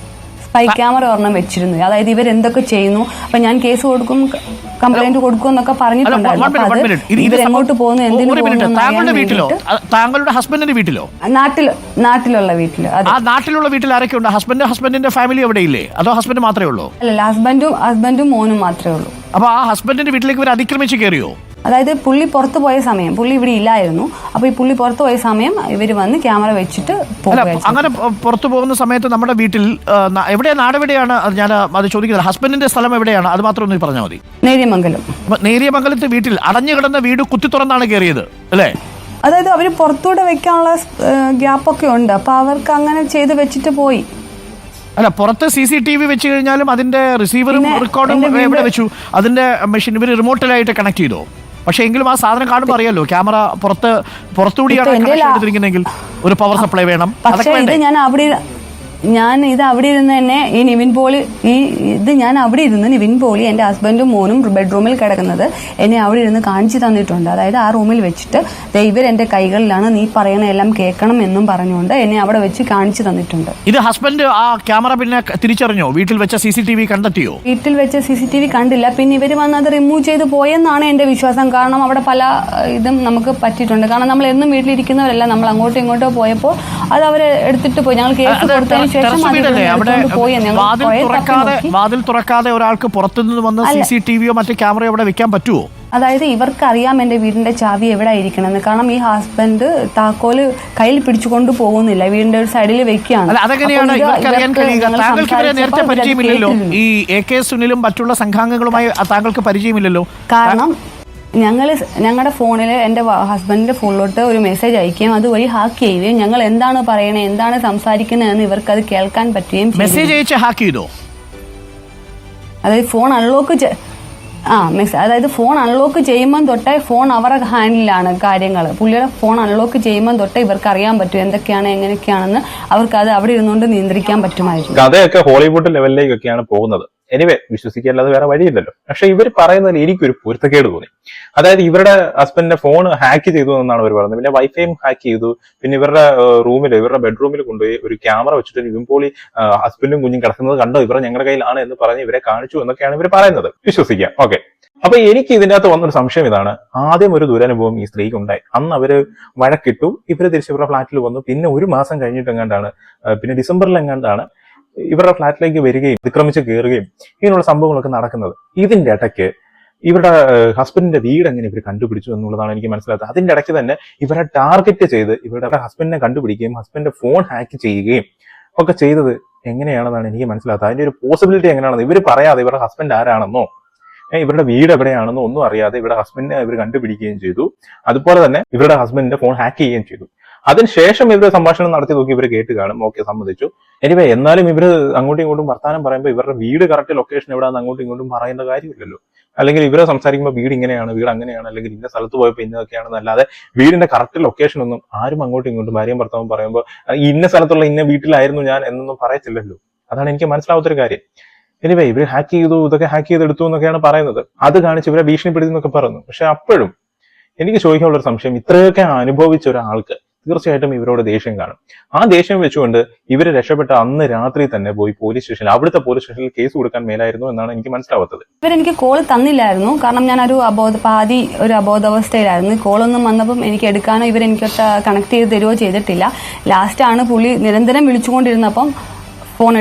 സ്പൈ ക്യാമറ ഒരെണ്ണം വെച്ചിരുന്നു. അതായത് ഇവരെന്തൊക്കെ ചെയ്യുന്നു, അപ്പൊ ഞാൻ കേസ് കൊടുക്കും, കംപ്ലൈന്റ് കൊടുക്കും എന്നൊക്കെ പറഞ്ഞിട്ടുണ്ടായിരുന്നു. ഇവരെങ്ങോട്ട് പോകുന്നു, താങ്കളുടെ വീട്ടിലോ താങ്കളുടെ ഹസ്ബൻഡിന്റെ വീട്ടിലോ? നാട്ടിലുള്ള വീട്ടില്. ആ നാട്ടിലുള്ള വീട്ടിൽ ആരൊക്കെ ഉണ്ട്? ഹസ്ബൻഡിന്റെ ഫാമിലി അവിടെ ഇല്ലേ, അതോ ഹസ്ബൻഡ് മാത്രമേ ഉള്ളൂ? അല്ലല്ല, ഹസ്ബൻഡും മോനും മാത്രമേ ഉള്ളൂ. അപ്പൊ ആ ഹസ്ബൻഡിന്റെ വീട്ടിലേക്ക് ഇവർ അതിക്രമിച്ച് കയറിയോ? അതായത് പുള്ളി പുറത്തു പോയ സമയം, പുള്ളി ഇവിടെ ഇല്ലായിരുന്നു. അപ്പൊ ഈ പുള്ളി പുറത്തു പോയ സമയം ഇവർ വന്ന് ക്യാമറ വെച്ചിട്ട് പോകുകയാണ്. അങ്ങനെ പുറത്തു പോകുന്ന സമയത്ത് നമ്മുടെ വീട്ടിൽ എവിടെയാണ്, നാടെവിടെയാണ്? ഞാൻ അത് ചോദിക്കുന്നത്. ഹസ്ബൻഡിന്റെ സ്ഥലം എവിടെയാണ്, അത് മാത്രം ഒന്ന് പറഞ്ഞാൽ മതി. നേര്യമംഗലം. നേര്യമംഗലത്തെ വീട്ടിൽ അടഞ്ഞു കിടന്ന വീട് കുത്തി തുറന്നാണ് കയറിയത് അല്ലേ? അതായത് അവർ പുറത്തൂടെ വെക്കാനുള്ള ഗ്യാപ്പൊക്കെ ഉണ്ട്, അപ്പോൾ അവർക്ക് അങ്ങനെ ചെയ്ത് വെച്ചിട്ട് പോയി. അല്ല, പുറത്ത് CCTV വെച്ച് കഴിഞ്ഞാലും അതിന്റെ റിസീവറും റെക്കോർഡും എവിടെ വെച്ചു? അതിന്റെ മെഷീൻ ഇവർ റിമോട്ടിലായിട്ട് കണക്ട് ചെയ്തോ? പക്ഷേ എങ്കിലും ആ സാധനം കാണുമ്പോൾ അറിയാലോ, ക്യാമറ പുറത്തുകൂടിയാണ് എടുത്തിരിക്കുന്നതെങ്കിൽ ഒരു പവർ സപ്ലൈ വേണം. പക്ഷേ ഇത് ഞാൻ ഇത് അവിടെ ഇരുന്ന് തന്നെ ഈ നിവിൻ പോളി ഞാൻ അവിടെ ഇരുന്ന് നിവിൻ പോളി എൻ്റെ ഹസ്ബൻഡും മോനും ബെഡ്റൂമിൽ കിടക്കുന്നത് എന്നെ അവിടെ ഇരുന്ന് കാണിച്ചു തന്നിട്ടുണ്ട്. അതായത് ആ റൂമിൽ വെച്ചിട്ട് ഇവർ എൻ്റെ കൈകളിലാണ്, നീ പറയണ എല്ലാം കേൾക്കണം എന്നും പറഞ്ഞുകൊണ്ട് എന്നെ അവിടെ വെച്ച് കാണിച്ചു തന്നിട്ടുണ്ട്. ഇത് ഹസ്ബൻഡ് ആ ക്യാമറ പിന്നെ തിരിച്ചറിഞ്ഞോ? വീട്ടിൽ വെച്ച CCTV കണ്ടെത്തിയോ? വീട്ടിൽ വെച്ച CCTV കണ്ടില്ല. പിന്നെ ഇവർ വന്ന് അത് റിമൂവ് ചെയ്ത് പോയെന്നാണ് എൻ്റെ വിശ്വാസം. കാരണം അവിടെ പല ഇതും നമുക്ക് പറ്റിയിട്ടുണ്ട്. കാരണം നമ്മൾ എന്നും വീട്ടിലിരിക്കുന്നവരല്ല, നമ്മൾ അങ്ങോട്ടും ഇങ്ങോട്ടോ പോയപ്പോൾ അത് അവർ എടുത്തിട്ട് പോയി. ഞങ്ങൾ കേസ് കൊടുത്തതിന് വാതിൽ തുറക്കാതെ ഒരാൾക്ക് പുറത്തുനിന്ന് വന്ന് CCTVയോ മറ്റു ക്യാമറയോ അവിടെ വെക്കാൻ പറ്റുമോ? അതായത് ഇവർക്ക് അറിയാം എന്റെ വീടിന്റെ ചാവി എവിടെ ഇരിക്കണമെന്ന്. കാരണം ഈ ഹസ്ബൻഡ് താക്കോല് കയ്യിൽ പിടിച്ചുകൊണ്ട് പോകുന്നില്ല, വീടിന്റെ ഒരു സൈഡിൽ വെക്കുകയാണ്. അതെങ്ങനെയാണ് ഇവർക്ക് അറിയാൻ കഴിയുക? താങ്കൾക്ക് ഇവരെ നേരത്തെ പരിചയമില്ലല്ലോ. ഈ AK സുനിലും മറ്റുള്ള സംഘാംഗങ്ങളുമായി താങ്കൾക്ക് പരിചയമില്ലല്ലോ. കാരണം ഞങ്ങളുടെ ഫോണിൽ എൻ്റെ ഹസ്ബൻഡിന്റെ ഫോണിലോട്ട് ഒരു മെസ്സേജ് അയക്കുകയും അതുവഴി ഹാക്ക് ചെയ്യുകയും ഞങ്ങൾ എന്താണ് പറയണേ, എന്താണ് സംസാരിക്കുന്നതെന്ന് ഇവർക്ക് അത് കേൾക്കാൻ പറ്റുകയും. മെസ്സേജ് അയച്ച് ഹാക്ക് ചെയ്തോ? അതായത് ഫോൺ അൺലോക്ക് ചെയ്യുമ്പോൾ തൊട്ടേ ഫോൺ അവരുടെ ഹാൻഡിലാണ് കാര്യങ്ങൾ. പുള്ളിയുടെ ഫോൺ അൺലോക്ക് ചെയ്യുമ്പോൾ തൊട്ടേ ഇവർക്ക് അറിയാൻ പറ്റും എന്തൊക്കെയാണ് എങ്ങനെയൊക്കെയാണെന്ന്. അവർക്ക് അത് അവിടെ ഇരുന്നുകൊണ്ട് നിയന്ത്രിക്കാൻ പറ്റുമായിരുന്നു. കഥയൊക്കെ ഹോളിവുഡ് ലെവലിലേക്കൊക്കെയാണ് പോകുന്നത്. എനിവേ, വിശ്വസിക്കാല്ലാതെ വേറെ വഴിയില്ലല്ലോ. പക്ഷെ ഇവർ പറയുന്നതിൽ എനിക്കൊരു പൊരുത്തക്കേട് തോന്നി. അതായത് ഇവരുടെ ഹസ്ബൻഡിന്റെ ഫോൺ ഹാക്ക് ചെയ്തു എന്നാണ് അവർ പറയുന്നത്. പിന്നെ വൈഫൈയും ഹാക്ക് ചെയ്തു. പിന്നെ ഇവരുടെ ഇവരുടെ ബെഡ്റൂമിൽ കൊണ്ടുപോയി ഒരു ക്യാമറ വെച്ചിട്ട് നിവിൻ പോളി ഹസ്ബൻഡും കുഞ്ഞും കിടക്കുന്നത് കണ്ടോ, ഇവരെ ഞങ്ങളുടെ കയ്യിലാണ് എന്ന് പറഞ്ഞ് ഇവരെ കാണിച്ചു എന്നൊക്കെയാണ് ഇവർ പറയുന്നത്. വിശ്വസിക്കാം, ഓക്കെ. അപ്പൊ എനിക്ക് ഇതിന്റെ അകത്ത് വന്നൊരു സംശയം ഇതാണ്. ആദ്യം ഒരു ദുരനുഭവം ഈ സ്ത്രീക്ക് ഉണ്ടായി. അന്ന് അവര് വഴക്കിട്ടു, ഇവര് തിരിച്ച് ഇവരുടെ ഫ്ലാറ്റിൽ വന്നു. പിന്നെ ഒരു മാസം കഴിഞ്ഞിട്ടെങ്ങാണ്ടാണ്, പിന്നെ ഡിസംബറിൽ എങ്ങാണ്ടാണ് ഇവരുടെ ഫ്ലാറ്റിലേക്ക് വരികയും അതിക്രമിച്ച് കയറുകയും ഇങ്ങനെയുള്ള സംഭവങ്ങളൊക്കെ നടക്കുന്നത്. ഇതിന്റെ ഇടയ്ക്ക് ഇവരുടെ ഹസ്ബൻഡിന്റെ വീട് എങ്ങനെ ഇവർ കണ്ടുപിടിച്ചു എന്നുള്ളതാണ് എനിക്ക് മനസ്സിലാത്തത്. അതിന്റെ ഇടയ്ക്ക് തന്നെ ഇവരെ ടാർഗറ്റ് ചെയ്ത് ഇവരുടെ ഹസ്ബൻഡിനെ കണ്ടുപിടിക്കുകയും ഹസ്ബൻഡിന്റെ ഫോൺ ഹാക്ക് ചെയ്യുകയും ഒക്കെ ചെയ്തത് എങ്ങനെയാണെന്നാണ് എനിക്ക് മനസ്സിലാത്തത്. അതിന്റെ ഒരു പോസിബിലിറ്റി എങ്ങനെയാണെന്ന് ഇവർ പറയാതെ ഇവരുടെ ഹസ്ബൻഡ് ആരാണെന്നോ ഇവരുടെ വീട് എവിടെയാണെന്നോ ഒന്നും അറിയാതെ ഇവരുടെ ഹസ്ബൻഡിനെ ഇവർ കണ്ടുപിടിക്കുകയും ചെയ്തു. അതുപോലെ തന്നെ ഇവരുടെ ഹസ്ബൻഡിന്റെ ഫോൺ ഹാക്ക് ചെയ്യുകയും ചെയ്തു. അതിനുശേഷം ഇവര് സംഭാഷണം നടത്തി നോക്കി ഇവർ കേട്ട് കാണും, ഓക്കെ, സമ്മതിച്ചു. എനിവേ, എന്നാലും ഇവര് അങ്ങോട്ടും ഇങ്ങോട്ടും വർത്താനം പറയുമ്പോൾ ഇവരുടെ വീട് കറക്റ്റ് ലൊക്കേഷൻ എവിടെയാണെന്ന് അങ്ങോട്ടും ഇങ്ങോട്ടും പറയേണ്ട കാര്യമില്ലല്ലോ. അല്ലെങ്കിൽ ഇവരെ സംസാരിക്കുമ്പോൾ വീട് ഇങ്ങനെയാണ്, വീട് അങ്ങനെയാണ്, അല്ലെങ്കിൽ ഇന്ന സ്ഥലത്ത് പോയപ്പോൾ ഇന്നതൊക്കെയാണെന്നല്ലാതെ വീടിന്റെ കറക്റ്റ് ലൊക്കേഷൻ ഒന്നും ആരും അങ്ങോട്ടും ഇങ്ങോട്ടും ഭാര്യയും ഭർത്താവും പറയുമ്പോൾ ഇന്ന സ്ഥലത്തുള്ള ഇന്ന വീട്ടിലായിരുന്നു ഞാൻ എന്നൊന്നും പറയത്തില്ലല്ലോ. അതാണ് എനിക്ക് മനസ്സിലാവാത്തൊരു കാര്യം. എനിവേ, ഇവര് ഹാക്ക് ചെയ്തു, ഇതൊക്കെ ഹാക്ക് ചെയ്തെടുത്തു എന്നൊക്കെയാണ് പറയുന്നത്. അത് കാണിച്ച് ഇവരെ ഭീഷണിപ്പെടുത്തി എന്നൊക്കെ പറയുന്നു. പക്ഷെ അപ്പോഴും എനിക്ക് ചോദിക്കാനുള്ളൊരു സംശയം, ഇത്രയൊക്കെ അനുഭവിച്ച ഒരാൾക്ക് തീർച്ചയായിട്ടും ഇവരോട് ദേഷ്യം കാണും. ആ ദേഷ്യം വെച്ചുകൊണ്ട് ഇവര് രക്ഷപ്പെട്ട അന്ന് രാത്രി തന്നെ പോയി അവിടുത്തെ പോലീസ് സ്റ്റേഷനിൽ കേസ് കൊടുക്കാൻ മേലായിരുന്നു എന്നാണ് എനിക്ക് മനസ്സിലാവാത്തത്. ഇവരെനിക്ക് കോൾ തന്നില്ലായിരുന്നു. കാരണം ഞാനൊരു ഒരു അബോധാവസ്ഥയിലായിരുന്നു. കോളൊന്നും വന്നപ്പം എനിക്ക് എടുക്കാനോ ഇവരെനിക്കൊട്ട് കണക്ട് ചെയ്ത് തരുവോ ചെയ്തിട്ടില്ല. ലാസ്റ്റാണ് പുള്ളി നിരന്തരം വിളിച്ചുകൊണ്ടിരുന്നപ്പം ഫോൺ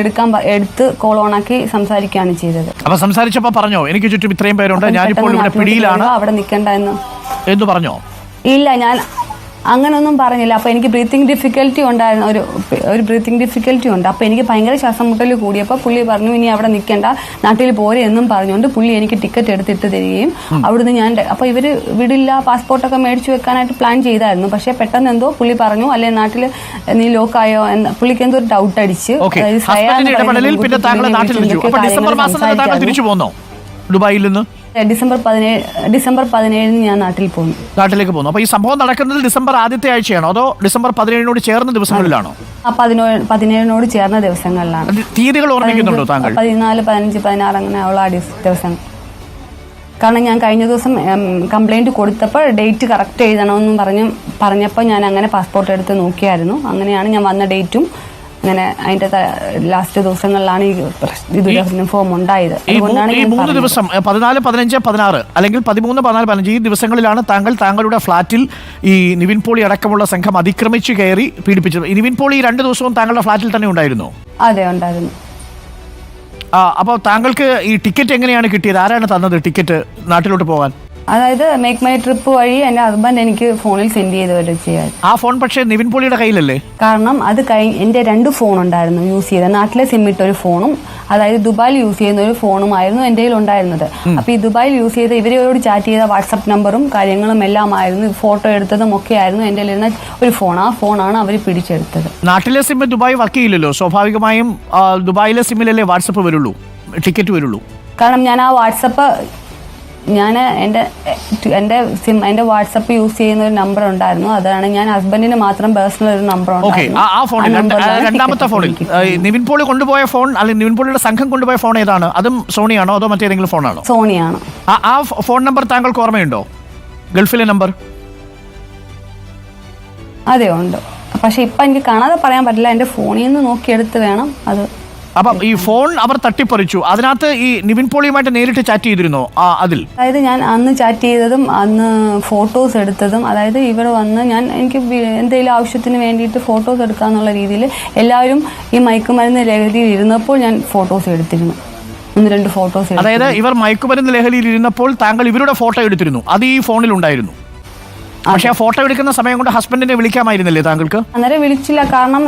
എടുത്ത് കോൾ ഓണാക്കി സംസാരിക്കുകയാണ് ചെയ്തത്. അപ്പൊ സംസാരിച്ചപ്പോ പറഞ്ഞോ, എനിക്ക് ചുറ്റും ഇത്രയും പേരുണ്ട്, ഞാനിപ്പോൾ ഇവിടെ പിടിയിലാണ്, അവിടെ നിൽക്കണ്ട എന്ന് പറഞ്ഞോ? ഇല്ല, ഞാൻ അങ്ങനൊന്നും പറഞ്ഞില്ല. അപ്പൊ എനിക്ക് ബ്രീത്തിങ് ഡിഫിക്കൽറ്റി ഉണ്ടായിരുന്നു, ഒരു ബ്രീത്തിങ് ഡിഫിക്കൽറ്റി ഉണ്ട്. അപ്പൊ എനിക്ക് ഭയങ്കര ശ്വാസം മുട്ടൽ കൂടിയപ്പോൾ പുള്ളി പറഞ്ഞു, ഇനി അവിടെ നിൽക്കേണ്ട, നാട്ടിൽ പോരെ എന്നും പറഞ്ഞുകൊണ്ട് പുള്ളി എനിക്ക് ടിക്കറ്റ് എടുത്തിട്ട് തരികയും അവിടുന്ന് അപ്പൊ ഇവര് വിടില്ല, പാസ്പോർട്ടൊക്കെ മേടിച്ചു വെക്കാനായിട്ട് പ്ലാൻ ചെയ്തായിരുന്നു. പക്ഷെ പെട്ടെന്ന് എന്തോ പുള്ളി പറഞ്ഞു, അല്ലെ നാട്ടിൽ നീ ലോക്കായോ എന്ന് പുള്ളിക്ക് എന്തോ ഒരു ഡൗട്ട് അടിച്ച് ദുബായിൽ നിന്ന് ഡിസംബർ 17 ഞാൻ നാട്ടിലേക്ക് പോകുന്നു. അപ്പൊ ഈ സംഭവം നടക്കുന്നത് ഡിസംബർ ആദ്യത്തെ ആഴ്ചയാണോ അതോ ഡിസംബർ 17 ചേർന്ന ദിവസങ്ങളിലാണോ? 17 ചേർന്ന ദിവസങ്ങളിലാണ്. തീയതികൾ ഓർമ്മിക്കുന്നുണ്ടോ താങ്കൾ? 14, 15, 16 അങ്ങനെ ഉള്ള ആ ദിവസം. കാരണം ഞാൻ കഴിഞ്ഞ ദിവസം കംപ്ലൈന്റ് കൊടുത്തപ്പോൾ ഡേറ്റ് കറക്റ്റ് എഴുതണമെന്ന് പറഞ്ഞപ്പോൾ ഞാൻ അങ്ങനെ പാസ്പോർട്ട് എടുത്ത് നോക്കിയായിരുന്നു. അങ്ങനെയാണ് ഞാൻ വന്ന ഡേറ്റും അങ്ങനെ അതിന്റെ ലാസ്റ്റ് ദിവസങ്ങളിലാണ് ഈ ദുരനുഭവം ഉണ്ടായത്. ഈ 3 ദിവസം 14, 15, 16 അല്ലെങ്കിൽ 13, 14, 15 ഈ ദിവസങ്ങളിലാണ് താങ്കളുടെ ഫ്ളാറ്റിൽ ഈ നിവിൻ പോളി അടക്കമുള്ള സംഘം അതിക്രമിച്ച് കയറി പീഡിപ്പിച്ചത്. നിവിൻ പോളി 2 ദിവസവും താങ്കളുടെ ഫ്ളാറ്റിൽ തന്നെ ഉണ്ടായിരുന്നു? അതെ, ഉണ്ടായിരുന്നു. അപ്പോൾ താങ്കൾക്ക് ഈ ടിക്കറ്റ് എങ്ങനെയാണ് കിട്ടിയത്? ആരാണ് തന്നത് ടിക്കറ്റ് നാട്ടിലോട്ട് പോകാൻ? അതായത് മേക്ക് മൈ ട്രിപ്പ് വഴി എൻ്റെ ഹസ്ബൻഡ് എനിക്ക് ഫോണിൽ സെൻഡ് ചെയ്ത് വരെ ചെയ്യാൻ. ആ ഫോൺ പക്ഷേ നിവിൻ പോളിയുടെ കയ്യിലല്ലേ? കാരണം അത് എൻ്റെ 2 ഫോൺ ഉണ്ടായിരുന്നു യൂസ് ചെയ്ത, നാട്ടിലെ സിം ഇട്ട ഒരു ഫോണും അതായത് ദുബായിൽ യൂസ് ചെയ്യുന്ന ഒരു ഫോണുമായിരുന്നു എൻ്റെ കയ്യിൽ ഉണ്ടായിരുന്നത്. അപ്പോൾ ഈ ദുബായിൽ യൂസ് ചെയ്ത ഇവരോട് ചാറ്റ് ചെയ്ത വാട്സപ്പ് നമ്പറും കാര്യങ്ങളും എല്ലാം ആയിരുന്നു, ഫോട്ടോ എടുത്തതും ഒക്കെ ആയിരുന്നു എൻ്റെ കയ്യിലിരുന്ന ഒരു ഫോൺ. ആ ഫോണാണ് അവർ പിടിച്ചെടുത്തത്. നാട്ടിലെ സിം ദുബായ് വർക്ക് ചെയ്യില്ലല്ലോ, സ്വാഭാവികമായും ദുബായിലെ സിമ്മിലല്ലേ വാട്സപ്പ് വരുള്ളൂ, ടിക്കറ്റ് വരുള്ളൂ. കാരണം ഞാൻ ആ വാട്സപ്പ് എൻ്റെ വാട്സപ്പ് യൂസ് ചെയ്യുന്ന ഒരു നമ്പർ ഉണ്ടായിരുന്നു. അതാണ് ഞാൻ ഹസ്ബൻഡിന് മാത്രം പേഴ്സണൽ ഒരു നമ്പർ ഉണ്ടായിരുന്നു. ആ ഫോണിൽ രണ്ടാമത്തെ ഫോണിൽ നിവിൻ പോളി കൊണ്ടുപോയ ഫോൺ അല്ലെങ്കിൽ നിവിൻ പോളിയുടെ സംഘം കൊണ്ടുപോയ ഫോൺ ഏതാണ്? അതും സോണിയാണോ അതോ മറ്റേതെങ്കിലും ഫോണാണോ? സോണിയാണ്. ആ ഫോൺ നമ്പർ താങ്കൾക്ക് ഓർമ്മയുണ്ടോ? ഗൾഫിലെ നമ്പർ? അതെ ഉണ്ട്. പക്ഷെ ഇപ്പൊ എനിക്ക് കാണാതെ പറയാൻ പറ്റില്ല, എന്റെ ഫോണിൽ നിന്ന് നോക്കിയെടുത്ത് വേണം അത്. അപ്പം ഈ ഫോൺ അവർ തട്ടിപ്പറിച്ചു. അതിനകത്ത് ഈ നിവിൻ പോളിയുമായിട്ട് നേരിട്ട് ചാറ്റ് ചെയ്തിരുന്നോ അതിൽ? അതായത് ഞാൻ അന്ന് ചാറ്റ് ചെയ്തതും അന്ന് ഫോട്ടോസ് എടുത്തതും, അതായത് ഇവിടെ വന്ന് എനിക്ക് എന്തെങ്കിലും ആവശ്യത്തിന് വേണ്ടിയിട്ട് ഫോട്ടോസ് എടുക്കാന്നുള്ള രീതിയിൽ എല്ലാവരും ഈ മയക്കുമരുന്ന് ലഹരിയിൽ ഇരുന്നപ്പോൾ ഞാൻ ഫോട്ടോസ് എടുത്തിരുന്നു, 1-2 ഫോട്ടോസ്. അതായത് ഇവർ മയക്കുമരുന്ന് ലഹരിയിൽ ഇരുന്നപ്പോൾ താങ്കൾ ഇവരുടെ ഫോട്ടോ എടുത്തിരുന്നു, അത് ഈ ഫോണിൽ ഉണ്ടായിരുന്നു. പക്ഷെ ആ ഫോട്ടോ എടുക്കുന്ന സമയം കൊണ്ട് ഹസ്ബൻഡിനെ വിളിക്കാമായിരുന്നില്ലേ താങ്കൾക്ക്? അന്നേരം വിളിച്ചില്ല, കാരണം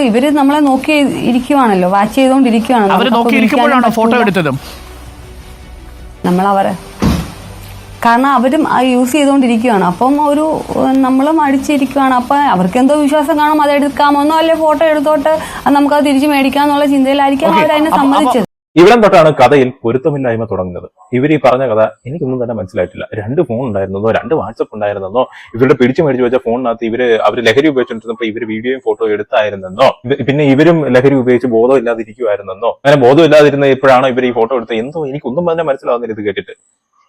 ഇവര് നമ്മളെ നോക്കി ഇരിക്കുവാണല്ലോ, വാച്ച് ചെയ്തോണ്ടിരിക്കുവാണല്ലോ. അവര് നോക്കിയിരിക്കുമ്പോഴാണോ ഫോട്ടോ എടുത്തതും? കാരണം അവരും യൂസ് ചെയ്തോണ്ടിരിക്കുവാണ്, അപ്പം നമ്മളും അടിച്ചിരിക്കുവാണ്. അപ്പൊ അവർക്ക് എന്തോ വിശ്വാസം കാണും, അത് എടുക്കാമെന്നോ അല്ലെ ഫോട്ടോ എടുത്തോട്ട് നമുക്കത് തിരിച്ചു മേടിക്കാന്നുള്ള ചിന്തയിലായിരിക്കും അവരതിനെ സമ്മതിച്ചത്. ഇവിടം തൊട്ടാണ് കഥയിൽ പൊരുത്തമില്ലായ്മ തുടങ്ങുന്നത്. ഇവർ ഈ പറഞ്ഞ കഥ എനിക്കൊന്നും തന്നെ മനസ്സിലായിട്ടില്ല. 2 ഫോൺ ഉണ്ടായിരുന്നോ, 2 വാട്സപ്പ് ഉണ്ടായിരുന്നോ, ഇവരുടെ പിടിച്ചു മേടിച്ചു വെച്ച ഫോണിനകത്ത് അവർ ലഹരി ഉപയോഗിച്ചിരുന്നപ്പോ ഇവർ വീഡിയോയും ഫോട്ടോ എടുത്തായിരുന്നെന്നോ, പിന്നെ ഇവരും ലഹരി ഉപയോഗിച്ച് ബോധമില്ലാതിരിക്കുമായിരുന്നെന്നോ, അങ്ങനെ ബോധമില്ലാതിരുന്ന എപ്പോഴാണോ ഇവർ ഈ ഫോട്ടോ എടുത്തത് എന്തോ എനിക്കൊന്നും തന്നെ മനസ്സിലാവുന്നില്ല ഇത് കേട്ടിട്ട്.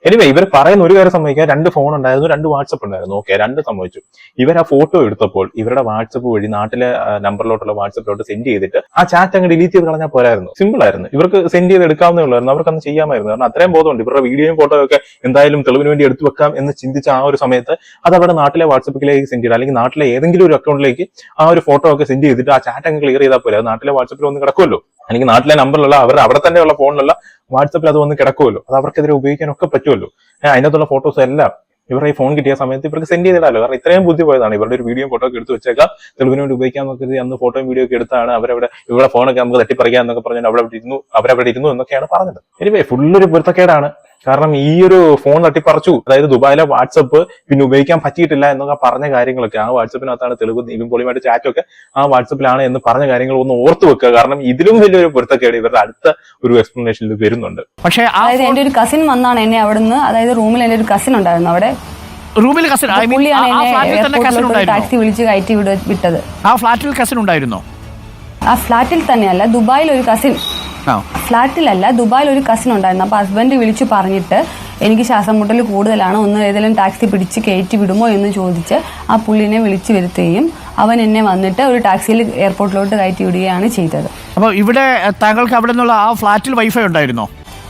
എനിവേ ഇവർ പറയുന്ന ഒരു കാര്യം സമ്മതിക്കാം, 2 ഫോൺ ഉണ്ടായിരുന്നു, 2 വാട്സപ്പ് ഉണ്ടായിരുന്നു. ഓക്കെ, 2 സംഭവിച്ചു. ഇവർ ആ ഫോട്ടോ എടുത്തപ്പോൾ ഇവരുടെ വാട്സപ്പ് വഴി നാട്ടിലെ നമ്പറിലോട്ടുള്ള വാട്സപ്പിലോട്ട് സെൻഡ് ചെയ്തിട്ട് ആ ചാറ്റ് അങ്ങ് ഡിലീറ്റ് ചെയ്ത് കളഞ്ഞാൽ പോരായിരുന്നു? സിമ്പിൾ ആയിരുന്നു. ഇവർക്ക് സെൻഡ് ചെയ്ത് എടുക്കാവുന്നേ ഉള്ളായിരുന്നു, അവർക്ക് അന്ന് ചെയ്യാമായിരുന്നു. കാരണം അത്രയും ബോധമുണ്ട്. ഇവരുടെ വീഡിയോയും ഫോട്ടോയും ഒക്കെ എന്തായാലും തെളിവിന് വേണ്ടി എടുത്തു വെക്കാം എന്ന് ചിന്തിച്ച ആ ഒരു സമയത്ത് അത് അവിടെ നാട്ടിലെ വാട്സപ്പിലേക്ക് സെൻഡ് ചെയ്ത്, അല്ലെങ്കിൽ നാട്ടിലെ ഏതെങ്കിലും ഒരു അക്കൗണ്ടിലേക്ക് ആ ഒരു ഫോട്ടോ ഒക്കെ സെൻഡ് ചെയ്തിട്ട് ആ ചാറ്റ് അങ്ങ് ക്ലിയർ ചെയ്താൽ പോലെ അത് നാട്ടിലെ വാട്സപ്പിൽ ഒന്ന് കിടക്കുമല്ലോ, അല്ലെങ്കിൽ നാട്ടിലെ നമ്പറിലുള്ള അവരുടെ അവിടെ തന്നെയുള്ള ഫോണിലുള്ള വാട്സപ്പിൽ അത് വന്ന് കിടക്കുമല്ലോ, അത് അവർക്കെതിരെ ഉപയോഗിക്കാനൊക്കെ പറ്റുമല്ലോ. അതിനകത്തുള്ള ഫോട്ടോസ് എല്ലാം ഇവരുടെ ഈ ഫോൺ കിട്ടിയ സമയത്ത് ഇവർക്ക് സെൻഡ് ചെയ്തിടാലോ. കാരണം ഇത്രയും ബുദ്ധി പോയതാണ്. ഇവരുടെ ഒരു വീഡിയോ ഫോട്ടോ ഒക്കെ എടുത്ത് വെച്ചേക്കാം, തെളിവിന് വേണ്ടി ഉപയോഗിക്കാൻ നോക്കരുത്. അന്ന് ഫോട്ടോയും വീഡിയോ ഒക്കെ എടുത്താണ് ഇവരുടെ ഫോണൊക്കെ നമുക്ക് തട്ടിപ്പറിക്കാം എന്നൊക്കെ പറഞ്ഞാൽ അവരവിടെ ഇരുന്നു എന്നൊക്കെയാണ് പറഞ്ഞത്. എനിവേ ഫുള്ളൊരു പൊരുത്തക്കേടാണ്. കാരണം ഈ ഒരു ഫോൺ തട്ടിപ്പറിച്ചു, അതായത് ദുബായിലെ വാട്സപ്പ് പിന്നെ ഉപയോഗിക്കാൻ പറ്റിയിട്ടില്ല എന്നൊക്കെ പറഞ്ഞ കാര്യങ്ങളൊക്കെ ആ വാട്സപ്പിനകത്താണ് തെളിവ്. നിവിൻ പോളിയുമായിട്ട് ചാറ്റൊക്കെ ആ വാട്സപ്പിലാണ് എന്ന് പറഞ്ഞ കാര്യങ്ങൾ ഒന്ന് ഓർത്തു വെക്കുക. കാരണം ഇതിലും വലിയൊരു പൊരുത്തക്കേട് ഇവരുടെ അടുത്ത ഒരു എക്സ്പ്ലനേഷനിൽ വരുന്നുണ്ട്. പക്ഷേ അതായത് എന്റെ ഒരു കസിൻ വന്നാണ് എന്നെ അവിടുന്ന്, അതായത് റൂമിൽ എന്റെ ഒരു കസിൻ ഉണ്ടായിരുന്നു, അവിടെ റൂമിൽ ടാക്സി വിളിച്ച് കയറ്റി വിട്ടത്. ആ ഫ്ലാറ്റിൽ കസിൻ ഉണ്ടായിരുന്നോ? ആ ഫ്ലാറ്റിൽ തന്നെയല്ല, ദുബായിൽ ഒരു കസിൻ, ഫ്ലാറ്റിലല്ല ദുബായിൽ ഒരു കസിൻ ഉണ്ടായിരുന്നു. അപ്പൊ ഹസ്ബൻഡ് വിളിച്ചു പറഞ്ഞിട്ട് എനിക്ക് ശ്വാസം മുട്ടൽ കൂടുതലാണ്, ഒന്ന് ഏതെങ്കിലും ടാക്സി പിടിച്ച് കയറ്റി വിടുമോ എന്ന് ചോദിച്ച് ആ പുള്ളിനെ വിളിച്ചു വരുത്തുകയും അവൻ എന്നെ വന്നിട്ട് ഒരു ടാക്സിയിൽ എയർപോർട്ടിലോട്ട് കയറ്റി വിടുകയാണ് ചെയ്തത്. അപ്പോൾ ഇവിടെ താങ്കൾക്ക് അവിടെ നിന്നുള്ള ആ ഫ്ലാറ്റിൽ വൈഫൈ ഉണ്ടായിരുന്നോ?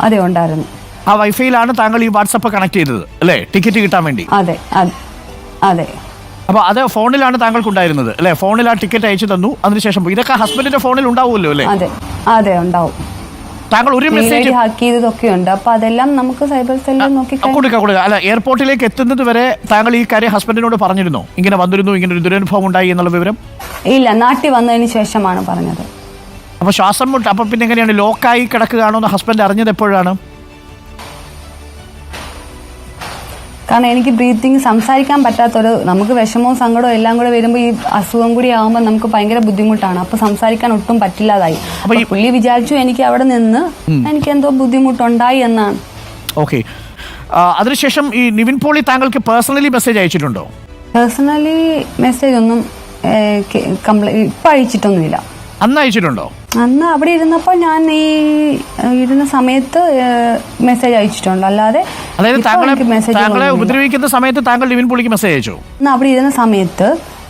അതെ ഉണ്ടായിരുന്നു. ആ വൈഫൈയിലാണ് താങ്കൾ ഈ വാട്സപ്പ് കണക്ട് ചെയ്തത് അല്ലേ, ടിക്കറ്റ് കിട്ടാൻ വേണ്ടി? അതെ അതെ. അപ്പൊ അത് ഫോണിലാണ് താങ്കൾക്ക് ഉണ്ടായിരുന്നത് അല്ലെ? ഫോണിൽ ആ ടിക്കറ്റ് അയച്ചു തന്നു, അതിനുശേഷം ഇതൊക്കെ ഹസ്ബൻഡിന്റെ ഫോണിൽ ഉണ്ടാവുമല്ലോ അല്ലേ? അതെ ഉണ്ടാവും. താങ്കൾ ഒരു മെസ്സേജ് ഹാക്ക് ചെയ്തതൊക്കെ ഉണ്ട്, അപ്പൊ അതെല്ലാം നമുക്ക് സൈബർ സെല്ലിൽ നോക്കി കൊടുക്കുക. അല്ല, എയർപോർട്ടിലേക്ക് എത്തുന്നത് വരെ താങ്കൾ ഈ കാര്യം ഹസ്ബൻഡിനോട് പറഞ്ഞിരുന്നോ, ഇങ്ങനെ വന്നിരുന്നു, ഇങ്ങനെ ഒരു ദുരനുഭവം ഉണ്ടായി എന്നുള്ള വിവരം? ഇല്ല, നാട്ടിൽ വന്നതിന് ശേഷമാണ് പറഞ്ഞത്. അപ്പൊ ശ്വാസം മുട്ട്, അപ്പൊ പിന്നെ എങ്ങനെയാണ് ലോക്കായി കിടക്കുകയാണോ എന്ന് ഹസ്ബൻഡ് അറിഞ്ഞത് എപ്പോഴാണ്? കാരണം എനിക്ക് ബ്രീത്തിങ് സംസാരിക്കാൻ പറ്റാത്തൊരു, നമുക്ക് വിഷമവും സങ്കടവും എല്ലാം കൂടെ വരുമ്പോൾ ഈ അസുഖം കൂടി ആകുമ്പോൾ നമുക്ക് ഭയങ്കര ബുദ്ധിമുട്ടാണ്. അപ്പൊ സംസാരിക്കാൻ ഒട്ടും പറ്റില്ലാതായി. പുള്ളി വിചാരിച്ചു എനിക്ക് അവിടെ നിന്ന് എനിക്ക് എന്തോ ബുദ്ധിമുട്ടുണ്ടായി എന്നാണ്. ഓക്കെ, അതിനുശേഷം ഈ നിവിൻ പോളി താങ്കൾക്ക് പേഴ്സണലി മെസ്സേജ് അയച്ചിട്ടുണ്ടോ? പേഴ്സണലി മെസ്സേജ് ഒന്നും ഇപ്പൊ അയച്ചിട്ടൊന്നുമില്ല. അന്ന് അയച്ചിട്ടുണ്ടോ? അന്ന് അവിടെ ഇരുന്നപ്പോൾ ഞാൻ ഈ ഇരുന്ന സമയത്ത് മെസ്സേജ് അയച്ചിട്ടുണ്ട്, അല്ലാതെ താങ്കളെ ഉപദ്രവിക്കുന്ന സമയത്ത് താങ്കൾ നിവിൻ പോളിക്ക് മെസ്സേജ് അയച്ചു? അവിടെ ഇരുന്ന സമയത്ത്